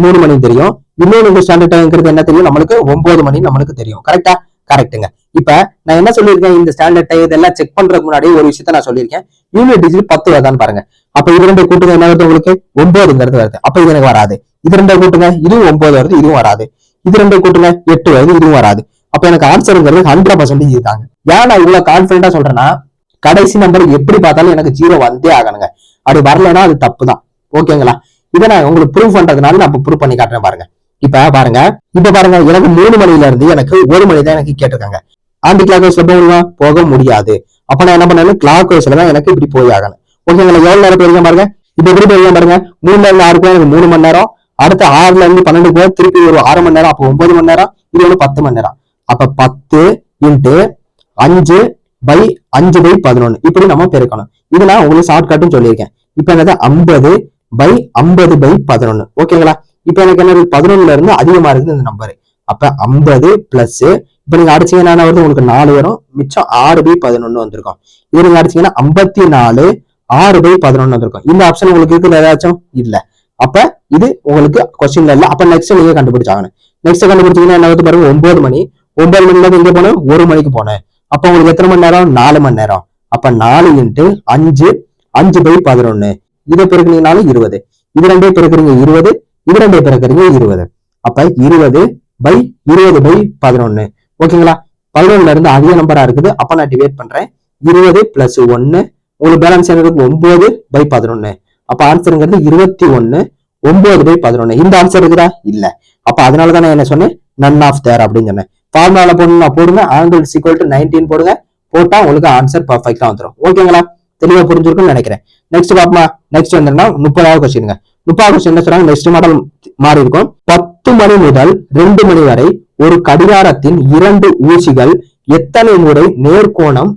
3 மணி தெரியும். இன்னொன்று ஸ்டாண்டர்ட் டைம்ங்கிறது என்ன தெரியும், நம்மளுக்கு 9 மணி நம்மளுக்கு தெரியும். கரெக்டா? கரெக்டுங்க. இப்ப நான் என்ன சொல்லியிருக்கேன், இந்த ஸ்டாண்டர்ட் டைம் இதெல்லாம் செக் பண்றதுக்கு முன்னாடி ஒரு விஷயத்த நான் சொல்லியிருக்கேன், யூனிட் டிஜிட் 10 வருதான்னு பாருங்க. அப்ப இது ரெண்டு கூட்டுங்க என்ன வருது உங்களுக்கு, 9ங்கிறது வருது. அப்ப இது எனக்கு வராது. இது ரெண்டை கூட்டுங்க, இதுவும் 9 வருது, இதுவும் வராது. இது ரெண்டை கூட்டுங்க 8 வருது, இதுவும் வராது. அப்ப எனக்கு ஆன்சருங்கிறது 100% இதுதாங்க. ஏன் நான் இவ்வளவு கான்பிடண்டா சொல்றேன்னா, கடைசி நம்பர் எப்படி பார்த்தாலும் எனக்கு 0 வந்தே ஆகணுங்க. அப்படி வரலன்னா அது தப்பு தான். ஓகேங்களா. இதை நான் உங்களுக்கு ப்ரூவ் பண்றதுனால நான் ப்ரூவ் பண்ணி காட்டுறேன் பாருங்க. இப்ப பாருங்க எனக்கு 3 மணில இருந்து எனக்கு 1 மணி தான் எனக்கு கேட்டிருக்காங்க. ஆண்டி கிளாக் வைஸ்ல போக முடியாது. அப்ப நான் என்ன பண்ணணும், கிளாக் வைஸ்ல தான் எனக்கு இப்படி போய் ஆகணும். ஓகேங்களா. எவ்வளவு நேரம் போயிருக்கேன் பாருங்க. இப்ப எப்படி போயிருக்கேன் பாருங்க. 3ல இருந்து 6 எனக்கு 3 மணி நேரம். அடுத்து 6ல இருந்து 12 போய் திருப்பி ஒரு 6 மணி நேரம். அப்போ 9 மணி நேரம். இது வந்து 10 மணி நேரம். அப்ப 10 × 5/5/11 இப்படி நம்ம பெருக்கணும். இது நான் உங்களுக்கு ஷார்ட்கட்டும் சொல்லியிருக்கேன். இப்ப என்னது 50/50/11. ஓகேங்களா. இப்ப எனக்கு என்ன 11ல இருந்து அதிகமா இருக்குது இந்த நம்பர். அப்ப 50 பிளஸ் இப்ப நீங்க அடிச்சீங்கன்னா என்ன வருது, உங்களுக்கு 4 வரும். மிச்சம் 6/11 வந்திருக்கும். இது நீங்க அடிச்சீங்கன்னா 54 6/11 வந்திருக்கும். இந்த ஆப்ஷன் உங்களுக்கு இருக்குது ஏதாச்சும் இல்ல. அப்ப இது உங்களுக்கு கொஸ்டின்ல இல்ல. அப்ப நெக்ஸ்ட் நீங்க கண்டுபிடிச்சாங்க. நெக்ஸ்ட் கண்டுபிடிச்சீங்கன்னா என்ன வருது பாருங்க, 9 மணி. 9 மணில இருந்து எங்க போனேன், 1 மணிக்கு போனேன். அப்ப உங்களுக்கு எத்தனை மணி நேரம், 4 மணி நேரம். அப்ப 4 × 5 5/11. இதை பெருக்குனீங்கனாலும் 20. இது ரெண்டே பெருக்குறீங்க 20. இது ரெண்டே பெருக்குறீங்க 20. அப்ப 20/20/11. ஓகேங்களா. 11ல இருந்து அதிக நம்பரா இருக்குது. அப்ப நான் டிவைட் பண்றேன். 20 + 1 உங்களுக்கு பேலன்ஸ் என்ன இருக்கு, 9/11. அப்ப ஆன்சருங்கிறது 21 9/11. இந்த ஆன்சர் இருக்குதா, இல்ல. அப்ப அதனாலதான் நான் என்ன சொன்னேன், நன் ஆஃப் தேர் அப்படின்னு சொன்னேன். ஃபார்முலால போடுங்க, ஆங்கிள் = 19 போடுங்க. போட்டா உங்களுக்கு ஆன்சர் பர்ஃபெக்டா வந்துடும். ஓகேங்களா. தெளிவா புரிஞ்சிருக்கும்னு நினைக்கிறேன். நெக்ஸ்ட் பாப்போமா. நெக்ஸ்ட் வந்துன்னா 30வது கொஸ்டின்ங்க. 30வது கொஸ்டின் என்ன சொல்றாங்க, நெக்ஸ்ட் மாடல் மாறி இருக்கும். 10 மணி முதல் 2 மணி வரை ஒரு கடிகாரத்தின் 2 ஊசிகள் எத்தனை முறை நேர்கோணம்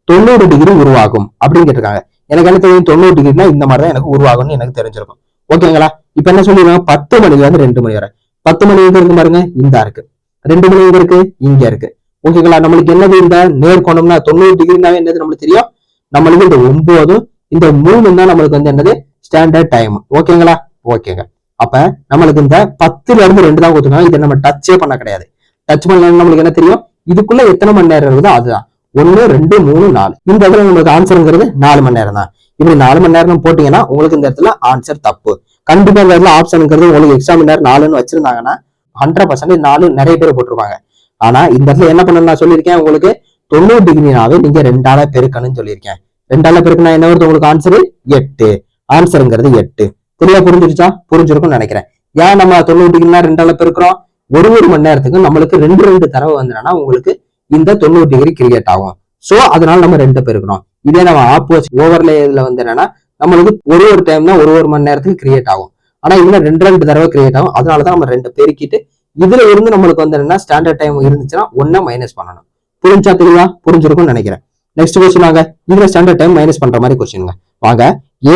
90 டிகிரி உருவாகும் அப்படின்னு கேட்டிருக்காங்க. எனக்கு என்ன தெரியும், 90 டிகிரினா இந்த மாதிரி தான் எனக்கு உருவாகும்னு எனக்கு தெரிஞ்சிருக்கும். ஓகேங்களா. இப்ப என்ன சொல்லிடுவாங்க, 10 மணில இருந்து 2 மணி வரை. 10 மணி எங்க இருக்கு பாருங்க, இந்த இருக்கு. 2 மணி எங்க இருக்கு, இங்க இருக்கு. ஓகேங்களா. நம்மளுக்கு என்னது இந்த நேர்கோணம்னா 90 டிகிரினாவே என்னது நம்மளுக்கு தெரியும். நம்மளுக்கு இந்த 9 இந்த 3 தான் நம்மளுக்கு வந்து என்னது ஸ்டாண்டர்ட் டைம். ஓகேங்களா. ஓகேங்க. அப்ப நம்மளுக்கு இந்த 10ல இருந்து 2 தான் கொடுத்துருக்காங்க. இதை நம்ம டச்சே பண்ண கிடையாது. டச் பண்ணலாம் நம்மளுக்கு என்ன தெரியும், இதுக்குள்ள எத்தனை மணி நேரம் இருக்குதோ அதுதான். 1 2 3 4. இந்த இடத்துல நம்மளுக்கு ஆன்சருங்கிறது 4 மணி நேரம் தான். இப்படி 4 மணி நேரம் போட்டீங்கன்னா உங்களுக்கு இந்த இடத்துல ஆன்சர் தப்பு. கண்டிப்பா இந்த இடத்துல ஆப்ஷனுங்கிறது உங்களுக்கு எக்ஸாம் நேரம் 4ன்னு வச்சிருந்தாங்கன்னா 100% 4 நிறைய பேர் போட்டிருப்பாங்க. ஆனா இந்த இடத்துல என்ன பண்ணணும் நான் சொல்லியிருக்கேன், உங்களுக்கு 90 டிகிரினாவே நீங்க 2ஆல பெருக்கணும்னு சொல்லியிருக்கேன். 2ஆல பெருக்குனா என்ன வருது உங்களுக்கு ஆன்சரு 8. ஆன்சருங்கிறது 8. தெளிவா புரிஞ்சிருச்சா, புரிஞ்சிருக்கும்னு நினைக்கிறேன். ஏன் நம்ம 90 டிகிரினா 2ஆல பெருக்கிறோம், ஒரு மணி நேரத்துக்கு நம்மளுக்கு 2 தடவை வந்துனா உங்களுக்கு இந்த 90 டிகிரி கிரியேட் ஆகும். சோ அதனால நம்ம 2 பெருக்கிறோம். இதே நம்ம ஆப்போசிட் ஓவர்லேல வந்து என்னன்னா நம்மளுக்கு ஒரு டைம் தான் ஒரு மணி நேரத்துக்கு கிரியேட் ஆகும். ஆனா இதுல 2 தடவை கிரியேட் ஆகும். அதனாலதான் நம்ம 2 பெருக்கிட்டு இதுல இருந்து நம்மளுக்கு வந்து என்னன்னா ஸ்டாண்டர்ட் டைம் இருந்துச்சுன்னா 1 மைனஸ் பண்ணணும். புரிஞ்சா தெளிவா புரிஞ்சிருக்கும்னு நினைக்கிறேன். நெக்ஸ்ட் கொஸ்டின் வாங்க. இதுல ஸ்டாண்டர்ட் டைம் மைனஸ் பண்ற மாதிரி கொஸ்டின் வாங்க.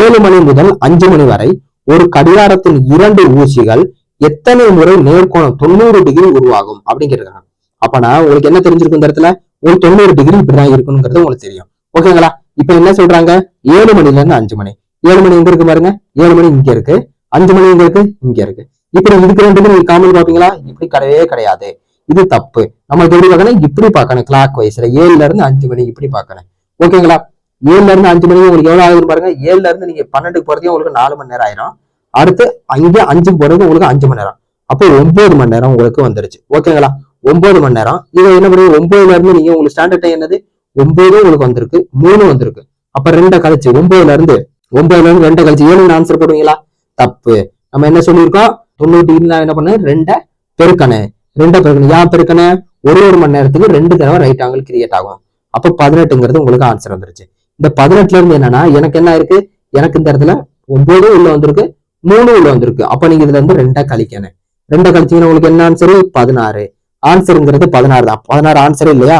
7 மணி முதல் 5 மணி வரை ஒரு கடிகாரத்தின் 2 ஊசிகள் எத்தனை முறை நேர்கோணம் 90 டிகிரி உருவாகும் அப்படின்னு கேட்டிருக்காங்க. அப்பனா உங்களுக்கு என்ன தெரிஞ்சிருக்கும், இந்த இடத்துல ஒரு 90 டிகிரி இப்படிதான் இருக்குங்கிறது உங்களுக்கு தெரியும். ஓகேங்களா. இப்ப என்ன சொல்றாங்க, 7 மணில இருந்து 5 மணி. 7 மணி எங்க இருக்கு பாருங்க, 7 மணி இங்க இருக்கு. 5 மணி எங்க இருக்கு, இங்க இருக்கு. இப்படி இதுக்கு 2 நீங்க காமன் பாப்பீங்களா, இப்படி கிடையவே கிடையாது. இது தப்பு. நம்ம எப்படி பார்க்கணும், இப்படி பார்க்கணும். கிளாக் வைஸ்ல 7ல இருந்து 5 மணி இப்படி பார்க்கணும். ஓகேங்களா. 7ல இருந்து 5 மணி உங்களுக்கு எவ்வளவு ஆகுதுன்னு பாருங்க. 7ல இருந்து நீங்க 12க்கு போறதுக்கு உங்களுக்கு 4 மணி நேரம் ஆயிரும். அடுத்து அங்கே 5 போறதுக்கு உங்களுக்கு 5 மணி நேரம். அப்போ 9 மணி நேரம் உங்களுக்கு வந்துருச்சு. ஓகேங்களா. 9 மணி நேரம். இதை என்ன பண்ணுங்க, 9ல இருந்து நீங்க உங்களுக்கு ஸ்டாண்டர்ட் டைம் என்னது 9 உங்களுக்கு வந்திருக்கு, 3 வந்திருக்கு. அப்ப 2 கழிச்சு 9ல இருந்து 2 கழிச்சு 7 ஆன்சர் போடுவீங்களா, தப்பு. நம்ம என்ன சொல்லியிருக்கோம், 90 டிகிரி என்ன பண்ண 2 பெருக்கணும். 2 பெருக்கணும். ஏன் பெருக்கணும், ஒரு மணி நேரத்துக்கு 2 தடவை ரைட் ஆங்கிள் கிரியேட் ஆகும். அப்ப 18ங்கிறது உங்களுக்கு ஆன்சர் வந்துருச்சு. இந்த 18ல இருந்து என்னன்னா எனக்கு என்ன இருக்கு, எனக்கு இந்த இடத்துல 9 உள்ள வந்திருக்கு, 3 உள்ள வந்திருக்கு. அப்ப நீங்க இதுல இருந்து 2 கழிக்கணும். 2 கழிச்சீங்கன்னா உங்களுக்கு என்ன ஆன்சரு 16. ஆன்சருங்கிறது 16 தான். 16 ஆன்சர் இல்லையா,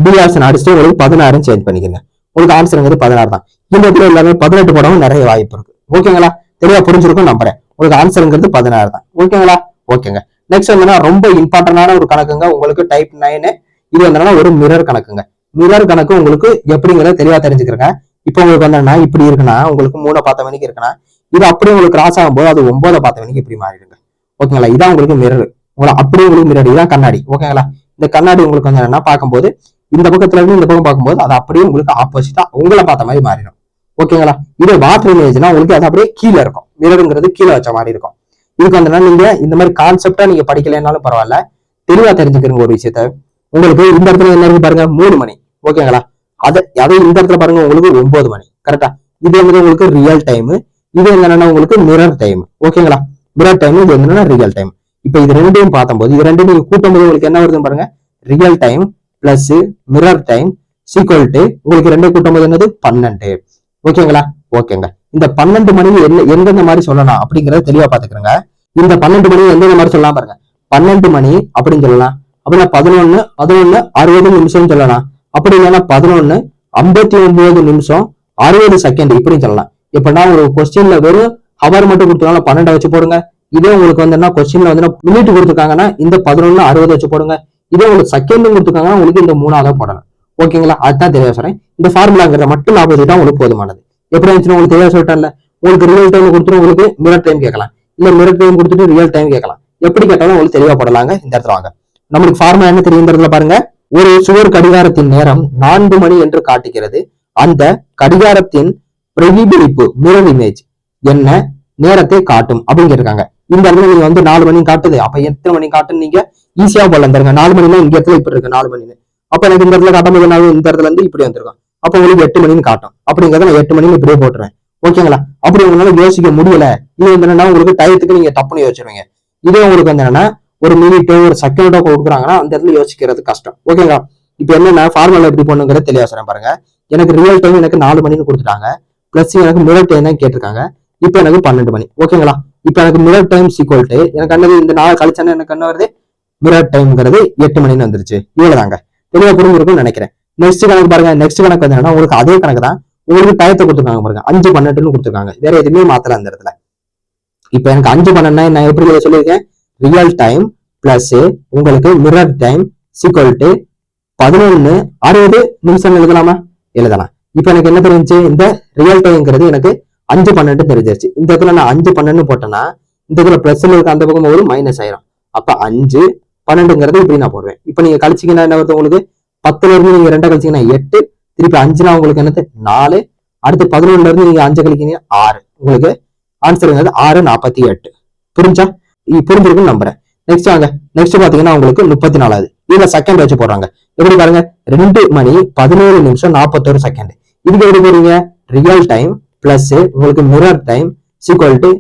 பி ஆப்ஷன் அடிச்சுட்டு உங்களுக்கு 16 சேஞ்ச் பண்ணிக்கங்க. உங்களுக்கு ஆன்சருங்கிறது 16 தான். இந்த இடத்துல எல்லாமே 18 போடவும் நிறைய வாய்ப்பு இருக்கு. ஓகேங்களா. தெளிவா புரிஞ்சிருக்கும் நம்புறேன். உங்களுக்கு ஆன்சருங்கிறது 16 தான். ஓகேங்களா. ஓகேங்க. நெக்ஸ்ட் வந்து ரொம்ப இம்பார்ட்டன்டான ஒரு கணக்குங்க உங்களுக்கு டைப் 9. இது வந்து ஒரு மிரர் கணக்குங்க. மிரர் கணக்கு உங்களுக்கு எப்படிங்கிறத தெளிவா தெரிஞ்சுக்கிறேங்க. இப்போ உங்களுக்கு வந்தோம்னா இப்படி இருக்குன்னா உங்களுக்கு 3 பார்த்த மணிக்கு இருக்குன்னா இது அப்படியே உங்களுக்கு கிராஸ் ஆகும்போது அது 9 பார்த்த மணிக்கு இப்படி மாறிடுங்க. ஓகேங்களா, இதான் உங்களுக்கு மிரர். உங்களை அப்படியே உங்களுக்கு மிரர், இதான் கண்ணாடி. ஓகேங்களா, இந்த கண்ணாடி உங்களுக்கு வந்து என்னன்னா பார்க்கும்போது இந்த பக்கத்துல இருந்து இந்த பக்கம் பார்க்கும்போது அது அப்படியே உங்களுக்கு ஆப்போசிட்டா உங்களை பார்த்த மாதிரி மாறிடும். ஓகேங்களா, இது வாட்டர் இமேஜ்னா உங்களுக்கு அது அப்படியே கீழே இருக்கும். மிரருங்கிறது கீழே வச்ச மாதிரி இருக்கும். இதுக்கு வந்து நீங்க இந்த மாதிரி கான்செப்டா நீங்க படிக்கலைன்னாலும் பரவாயில்ல, தெளிவா தெரிஞ்சுக்கிறீங்க ஒரு விஷயத்த. உங்களுக்கு இந்த இடத்துல என்ன இருக்கு பாருங்க, 3 மணி. ஓகேங்களா, அதை இந்த இடத்துல பாருங்க உங்களுக்கு 9 மணி. கரெக்டா, இது வந்து உங்களுக்கு ரியல் டைம், இது என்னன்னா உங்களுக்கு மிரர் டைம். ஓகேங்களா, மிரர் டைம், இது என்னன்னா ரியல் டைம். இப்ப இது ரெண்டையும் பார்க்கும்போது இது ரெண்டையும் நீங்க கூட்டும் போது உங்களுக்கு என்ன வருதுன்னு பாருங்க, real time plus mirror time equal to உங்களுக்கு ரெண்டையும் கூட்டும் போது என்னது 12. ஓகேங்களா, ஓகேங்க. இந்த 12 மணி எந்தெந்த மாதிரி சொல்லலாம் அப்படிங்கறத தெளிவா பாத்துக்கிறேங்க. இந்த 12 மணி எந்தெந்த மாதிரி சொல்லலாம் பாருங்க. 12 மணி அப்படின்னு சொல்லலாம், அப்படின்னா 11:60 நிமிஷம் சொல்லலாம், அப்படி இல்லைன்னா 11:59 நிமிஷம் 60 செகண்ட் இப்படின்னு சொல்லலாம். எப்படின்னா ஒரு கொஸ்டின்ல வெறும் ஹவர் மட்டும் கொடுத்துருக்காங்க 12 வச்சு போடுங்க. இதே உங்களுக்கு வந்து கொஸ்டின்ல வந்து மினிட் கொடுத்துருக்காங்கன்னா இந்த 11:60 வச்சு போடுங்க. இதே உங்களுக்கு செகண்ட் கொடுத்துருக்காங்கன்னா உங்களுக்கு இந்த 3 போடலாம். ஓகேங்களா, அதுதான் தெளிவா சொல்றேன். இந்த ஃபார்முலாங்கிறத மட்டும் ஞாபகம் வச்சுட்டா உங்களுக்கு போதுமானது. எப்படி இருந்துச்சுன்னா உங்களுக்கு தெளிவா சொல்லிட்டேன்ல, உங்களுக்கு ரியல் டைம் கொடுத்துட்டு உங்களுக்கு மிரர் டைம் கேட்கலாம், இல்ல மிரர் டைம் கொடுத்துட்டு ரியல் டைம் கேட்கலாம். எப்படி கேட்டாலும் உங்களுக்கு தெளிவா போடலாங்க. இந்த இடத்துல வாங்க, நம்மளுக்கு ஃபார்முலா என்ன தெரியும் இந்த இடத்துல பாருங்க. ஒரு சுவர் கடிகாரத்தின் நேரம் 4 மணி என்று காட்டுகிறது. அந்த கடிகாரத்தின் பிரதிபலிப்பு மிரர் இமேஜ் என்ன நேரத்தை காட்டும் அப்படின்னு இருக்காங்க. இந்த இடத்துல நீங்க வந்து 4 மணி காட்டுது, அப்ப எத்தனை மணி காட்டுன்னு நீங்க ஈஸியா போடலாம். தருங்க 4 மணினா இங்க இடத்துல இப்படி இருக்கு 4 மணின்னு, அப்ப எனக்கு இந்த இடத்துல காட்டும் போது இந்த இடத்துல இருந்து இப்படி வந்திருக்கும், அப்ப உங்களுக்கு 8 மணின்னு காட்டும். அப்படிங்கிறத நான் 8 மணின்னு இப்படியே போட்டுறேன். ஓகேங்களா, அப்படி உங்களால யோசிக்க முடியல, இது வந்து என்னன்னா உங்களுக்கு டயத்துக்கு நீங்க தப்புன்னு யோசிச்சிருவீங்க. இதே உங்களுக்கு வந்து என்னன்னா ஒரு மினிட்டோ ஒரு செகண்டோ கொடுக்குறாங்கன்னா அந்த இடத்துல யோசிக்கிறது கஷ்டம். ஓகேங்களா, இப்ப என்னன்னா ஃபார்முலா எப்படி பண்ணுங்கிறத தெளிவா சொல்றேன் பாருங்க. எனக்கு ரியல் டைம் எனக்கு 4 மணின்னு கொடுத்துட்டாங்க, பிளஸ் எனக்கு மிரர் டைம் தான் கேட்டிருக்காங்க. இப்ப எனக்கு 12 மணி. ஓகேங்களா, இப்ப எனக்கு மிரர் டைம் சீக்வல் டு எனக்கு அண்ணது இந்த 4 கழிச்சானே எனக்கு என்ன வருது, மிரர் டைம்ங்கிறது 8 மணின்னு வந்துருச்சு. இவ்வளவுதாங்க, தெளிவா புரிஞ்சிருக்கும்னு நினைக்கிறேன். நெக்ஸ்ட் கணக்கு பாருங்க. நெக்ஸ்ட் கணக்கு வந்து என்னன்னா உங்களுக்கு அதே கணக்கு தான், உங்களுக்கு டயத்தை கொடுத்துருக்காங்க பாருங்க, 5:12 கொடுத்துருக்காங்க, வேற எதுவுமே மாத்தல அந்த இடத்துல. இப்ப எனக்கு 5:12 நான் எப்படி சொல்லியிருக்கேன், ரியல் டைம் பிளஸ் உங்களுக்கு மிரர் டைம் சீக்வல் டு 11:60 நிமிஷம் எழுதலாமா, எழுதலாம். இப்ப எனக்கு என்ன தெரிஞ்சு, இந்த ரியல் டைம்ங்கிறது எனக்கு 5:12 தெரிஞ்சிருச்சு. இந்த இடத்துல நான் 5:12 போட்டேன்னா இந்த இடத்துல பிளஸ்ல இருக்க அந்த பக்கம் ஒரு மைனஸ் ஆயிரும். அப்ப 5:12 இப்படி நான் போடுவேன். இப்ப நீங்க கழிச்சீங்கன்னா என்ன வருது உங்களுக்கு, 10ல இருந்து நீங்க 2 கழிச்சீங்கன்னா 8, திருப்பி 5னா உங்களுக்கு என்னது 4, அடுத்து 11ல இருந்து நீங்க 5 கழிக்கிறீங்க 6, உங்களுக்கு ஆன்சருங்கிறது 6:48. புரிஞ்சா, புரிஞ்சிருக்குன்னு நம்புறேன். நெக்ஸ்ட் வாங்க. நெக்ஸ்ட் பாத்தீங்கன்னா உங்களுக்கு 34வது, இதுல செகண்ட் வச்சு போடுறாங்க. எப்படி பாருங்க, 2 மணி 17 நிமிஷம் 41 செகண்ட். இதுக்கு எப்படி போறீங்க, ரியல் டைம் பிளஸ் உங்களுக்கு மிரர் டைம் சீக்வல் டு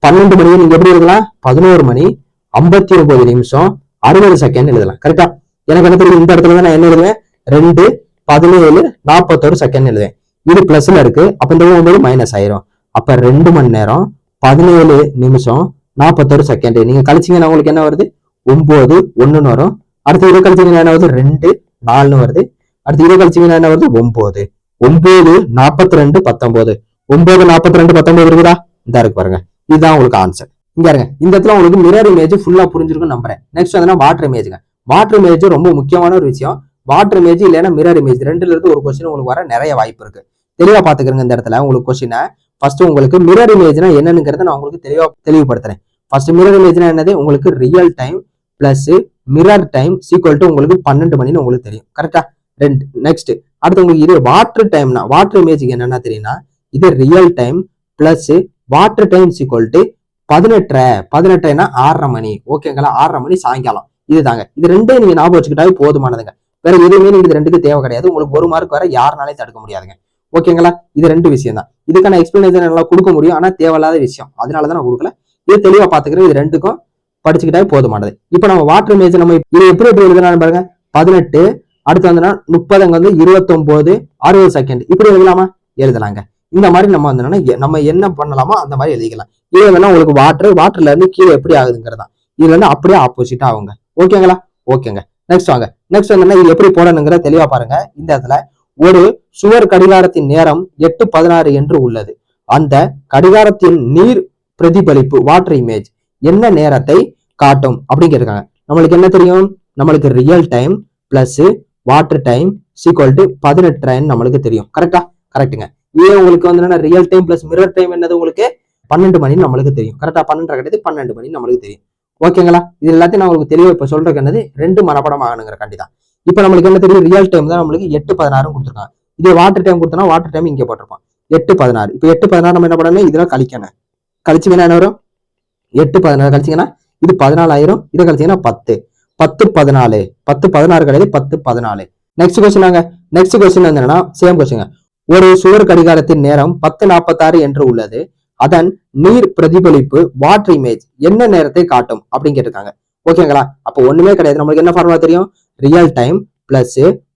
12 மணி நீங்க எப்படி எழுதலாம், 11 மணி 59 நிமிஷம் 60 செகண்ட் எழுதலாம். கரெக்டா, எனக்கு என்ன தெரியும், இந்த இடத்துல நான் என்ன எழுதுவேன், 2 17 41 செகண்ட் எழுதுவேன். இது பிளஸ்ல இருக்கு, அப்ப இந்த போது மைனஸ் ஆயிரும். அப்ப 2 மணி நேரம் 17 நிமிஷம் 41 செகண்ட். நீங்க கழிச்சீங்கன்னா உங்களுக்கு என்ன வருது, 9:1 வரும். அடுத்து இதை கழிச்சீங்கன்னா என்ன வருது, 2:4 வருது. அடுத்து இதை கழிச்சீங்கன்னா என்ன வருது, 9 9:42 19 9:42 19 இருக்குதா, இந்த இருக்கு பாருங்க. இதுதான் உங்களுக்கு ஆன்சர். இங்க இருங்க, இந்த இடத்துல உங்களுக்கு மிரர் இமேஜ் ஃபுல்லா புரிஞ்சிருக்கும் நம்புறேன். நெக்ஸ்ட் வந்து வாட்டர் இமேஜ்ங்க. வாட்டர் இமேஜ் ரொம்ப முக்கியமான ஒரு விஷயம். வாட்டர் இமேஜ் இல்லைன்னா மிரர் இமேஜ் ரெண்டுல இருந்து ஒரு கொஸ்டின் உங்களுக்கு வர நிறைய வாய்ப்பு இருக்கு. தெளிவா பாத்துக்கிறேங்க. இந்த இடத்துல உங்களுக்கு கொஸ்டினை ஃபர்ஸ்ட் உங்களுக்கு மிரர் இமேஜ்னா என்னங்கிறத நான் உங்களுக்கு தெளிவுபடுத்துறேன். ஃபர்ஸ்ட் மிரர் இமேஜ்னா என்னது, உங்களுக்கு real time plus mirror time equal to உங்களுக்கு 12 மணின்னு உங்களுக்கு தெரியும். கரெக்டா, ரெண்டு. நெக்ஸ்ட் அடுத்து உங்களுக்கு இது வாட்டர் டைம்னா வாட்டர் இமேஜுக்கு என்னன்னா தெரியும்னா, இது real time plus water time equal to 18:30 6:30 மணி. ஓகேங்களா, 6:30 மணி சாயங்காலம். இதுதாங்க. இது ரெண்டையும் நீங்க ஞாபகம் வச்சுக்கிட்டாவே போதுமானதுங்க. வேற எதுவுமே நீங்க இது ரெண்டுக்கு தேவை கிடையாது. உங்களுக்கு 1 மார்க் வர யாருனாலையும் தடுக்க முடியாதுங்க. ஓகேங்களா, இது 2 விஷயம் தான். இதுக்கான எக்ஸ்பிளனேஷன் எல்லாம் கொடுக்க முடியும், ஆனா தேவையில்லாத விஷயம், அதனாலதான் நான் கொடுக்கல. இது தெளிவா பாத்துக்கிறேன். இது ரெண்டுக்கும் படிச்சுக்கிட்டாவே போதுமானது. இப்ப நம்ம வாட்டர் இமேஜ் நம்ம இது எப்படி எழுதலாம் பாருங்க. 18 அடுத்து வந்து 30 வந்து 29 60 செகண்ட் இப்படி எழுதலாமா, எழுதலாங்க. இந்த மாதிரி நம்ம வந்து நம்ம என்ன பண்ணலாமோ அந்த மாதிரி எழுதிக்கலாம். இது வந்து உங்களுக்கு வாட்டர்ல இருந்து கீழே எப்படி ஆகுதுங்கிறதா, இதுல இருந்து அப்படியே ஆப்போசிட்டா ஆகுங்க. ஓகேங்களா, ஓகேங்க. நெக்ஸ்ட் வாங்க. நெக்ஸ்ட் வந்து இது எப்படி போடணுங்கிற தெளிவா பாருங்க. இந்த இடத்துல ஒரு சுவர் கடிகாரத்தின் நேரம் 8:16 என்று உள்ளது. அந்த கடிகாரத்தின் நீர் பிரதிபலிப்பு வாட்டர் இமேஜ் என்ன நேரத்தை காட்டும் அப்படிங்கிறாங்க. நம்மளுக்கு என்ன தெரியும், நம்மளுக்கு real time plus water time equal to 18 நம்மளுக்கு தெரியும். கரெக்டா? கரெக்டுங்க. இதே உங்களுக்கு வந்து real time plus mirror time என்னது உங்களுக்கு 12 மணி நம்மளுக்கு தெரியும். கரெக்டா? 12 கிடையாது 12 மணி நம்மளுக்கு தெரியும். ஓகேங்களா? இது எல்லாத்தையும் நான் உங்களுக்கு தெளிவா இப்ப சொல்றதுக்கு என்னது 2 மனப்படம் ஆகணுங்கிற கண்டிதான். இப்ப நம்மளுக்கு என்ன தெரியும்? ரியல் டைம் தான் நம்மளுக்கு 8:16 கொடுத்துருக்காங்க. இதே வாட்டர் டைம் கொடுத்தோம்னா வாட்டர் டைம் இங்கே போட்டிருப்பான் 8:16. இப்ப 8:16 நம்ம என்ன பண்ணணும்? இதெல்லாம் கழிக்கணும். கழிச்சிங்கன்னா என்ன வரும்? 8:16 கழிச்சிங்கன்னா இது 14,000. இதை கழிச்சிங்கன்னா 10 10:14 10:16 கிடையாது 10:14. நெக்ஸ்ட் கொஸ்டின் நெக்ஸ்ட் கொஸ்டின் என்னன்னா சேம் கொஸ்டின். ஒரு சுவர் கடிகாரத்தின் நேரம் 10:46 என்று உள்ளது. அதன் நீர் பிரதிபலிப்பு வாட்டர் இமேஜ் என்ன நேரத்தை காட்டும் அப்படின்னு கேட்டிருக்காங்க. ஓகேங்களா? அப்போ ஒண்ணுமே கிடையாது. நம்மளுக்கு என்ன ஃபார்முலா தெரியும்? Real time plus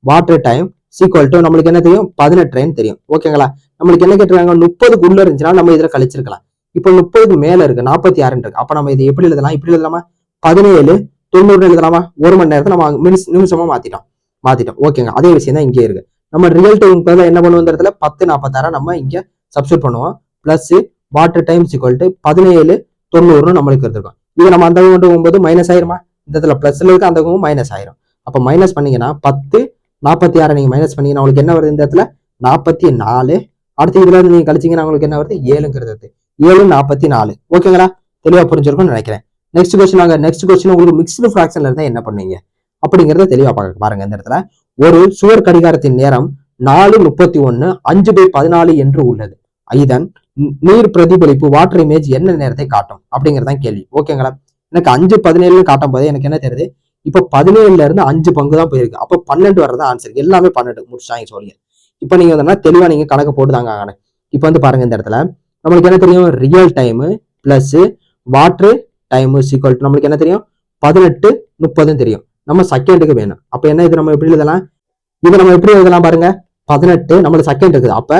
water time equal to நம்மளுக்கு என்ன தெரியும்? 18 தெரியும். ஓகேங்களா? நம்மளுக்கு என்ன கேட்டிருக்காங்க? 30க்குள்ள இருந்துச்சுன்னா நம்ம இதுல கழிச்சிருக்கலாம். இப்போ 30க்கு மேல இருக்கு 46 இருக்கு. அப்ப நம்ம இது எப்படி எழுதலாம்? இப்படி எழுதலாமா? 17:90 எழுதலாமா? 1 மணி நேரத்தை நம்ம நிமிஷமா மாத்திட்டோம். ஓகேங்க. அதே விஷயம் தான் இங்கே இருக்கு. நம்ம ரியல் டைம் என்ன பண்ணுவோம்? இந்த இடத்துல 10:46 நம்ம இங்க சப்ஸ்டியூட் பண்ணுவோம். Plus water time equal to 17:90 நம்மளுக்கு இருந்திருக்கும். இதை நம்ம அந்த கொண்டு போகும்போது மைனஸ் ஆயிருமா? இந்த இடத்துல பிளஸ்ல இருக்கு, அந்த மைனஸ் ஆயிரும். அப்ப மைனஸ் பண்ணீங்கன்னா 10:46 நீங்க மைனஸ் பண்ணீங்கன்னா உங்களுக்கு என்ன வருது? இந்த இடத்துல 44. அடுத்து இதுல இருந்து நீங்க கழிச்சீங்கன்னா உங்களுக்கு என்ன வருது? 7ங்கிறது 7:44. ஓகேங்களா? தெளிவா புரிஞ்சிருக்கும்னு நினைக்கிறேன். நெக்ஸ்ட் கொஸ்டின் உங்களுக்கு மிக்ஸ்டு ஃபிராக்ஷன்ல இருந்தா என்ன பண்ணீங்க அப்படிங்கறத தெளிவா பாருங்க. இந்த இடத்துல ஒரு சுவர் கடிகாரத்தின் நேரம் 4:31 5/14 என்று உள்ளது. இதன் நீர் பிரதிபலிப்பு வாட்டர் இமேஜ் என்ன நேரத்தை காட்டும் அப்படிங்கறதான் கேள்வி. ஓகேங்களா? எனக்கு 5:17 காட்டும் போதே எனக்கு என்ன தெரியுது? இப்ப 17ல இருந்து 5 பங்கு தான் போயிருக்கு. அப்ப 12 வர்றதா ஆன்சர். எல்லாமே 12 முடிச்சாங்க சொல்லிய. இப்ப நீங்க வந்து தெளிவா நீங்க கணக்கு போட்டுதாங்க ஆகணும். இப்ப வந்து பாருங்க, இந்த இடத்துல நம்மளுக்கு என்ன தெரியும்? Real time plus water time equal to நம்மளுக்கு என்ன தெரியும்? 18:30 தெரியும். நம்ம செகண்டுக்கு வேணும். அப்ப என்ன இது நம்ம எப்படி எழுதலாம்? இதை நம்ம எப்படி எழுதலாம் பாருங்க. 18 நம்மளுக்கு செகண்ட் இருக்குது. அப்ப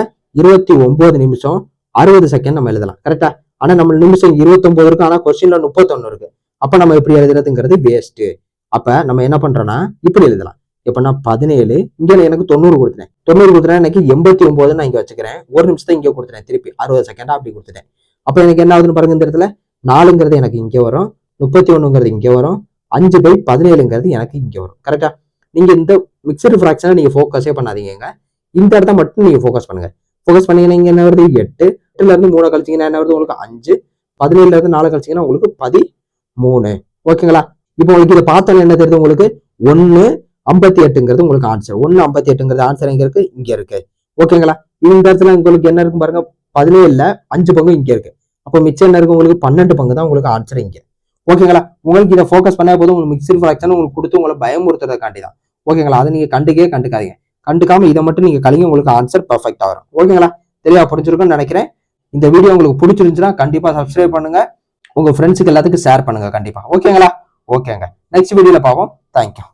29 நிமிஷம் 60 செகண்ட் நம்ம எழுதலாம். கரெக்டா? ஆனா நம்ம நிமிஷம் 29 இருக்கு. ஆனா கொஸ்டின்ல 31 இருக்கு. அப்ப நம்ம எப்படி எழுதுறதுங்கிறது வேஸ்ட். அப்ப நம்ம என்ன பண்றோம்னா இப்படி எழுதலாம். எப்படின்னா 17 இங்க எனக்கு 90 கொடுத்துட்டேன். எனக்கு 89 நான் இங்க வச்சுக்கிறேன். ஒரு நிமிஷத்தை இங்க கொடுத்துட்டேன். திருப்பி 60 செகண்டா அப்படி கொடுத்துட்டேன். அப்ப எனக்கு என்ன ஆகுதுன்னு பாருங்க. இந்த இடத்துல 4ங்கிறது எனக்கு இங்க வரும், 31ங்கிறது இங்க வரும், 5/17ங்கிறது எனக்கு இங்க வரும். கரெக்டா? நீங்க இந்த மிக்சடு ஃபிராக்ஷனை நீங்க ஃபோக்கஸே பண்ணாதீங்க. இந்த இடத்த மட்டும் நீங்க ஃபோக்கஸ் பண்ணுங்க. ஃபோக்கஸ் பண்ணீங்கன்னா இங்க என்ன வருது? 8. 8ல இருந்து 3 கழிச்சீங்கன்னா என்ன வருது? உங்களுக்கு 5. 17ல இருந்து 4 கழிச்சீங்கன்னா உங்களுக்கு 13. ஓகேங்களா? இப்போ உங்களுக்கு இதை பார்த்தோன்னு என்ன தெரியுது? உங்களுக்கு 1:58ங்கிறது உங்களுக்கு ஆன்சர். 1:58ங்கிறது ஆன்சர் எங்க இருக்கு? இங்க இருக்கு. ஓகேங்களா? இந்த இடத்துல உங்களுக்கு என்ன இருக்கும் பாருங்க. 17ல 5 பங்கு இங்க இருக்கு. அப்போ மிச்சம் என்ன இருக்கு? உங்களுக்கு 12 பங்கு தான் உங்களுக்கு ஆன்சர் இங்க. ஓகேங்களா? உங்களுக்கு இதை ஃபோக்கஸ் பண்ணா போதும். உங்களுக்கு மிக்சடு ஃபிராக்ஷன் உங்களுக்கு கொடுத்து உங்களை பயமுறுத்துறதுக்காண்டி தான். ஓகேங்களா? அதை நீங்க கண்டுக்காதீங்க. கண்டுக்காம இதை மட்டும் நீங்க கழிங்க, உங்களுக்கு ஆன்சர் பெர்ஃபெக்டா வரும். ஓகேங்களா? தெளிவா புரிஞ்சிருக்கும்னு நினைக்கிறேன். இந்த வீடியோ உங்களுக்கு பிடிச்சிருந்துச்சுன்னா கண்டிப்பா சப்ஸ்கிரைப் பண்ணுங்க. உங்க ஃப்ரெண்ட்ஸுக்கு எல்லாத்துக்கும் ஷேர் பண்ணுங்க கண்டிப்பா. ஓகேங்களா? ஓகேங்க. நெக்ஸ்ட் வீடியோல பார்ப்போம். தேங்க்யூ.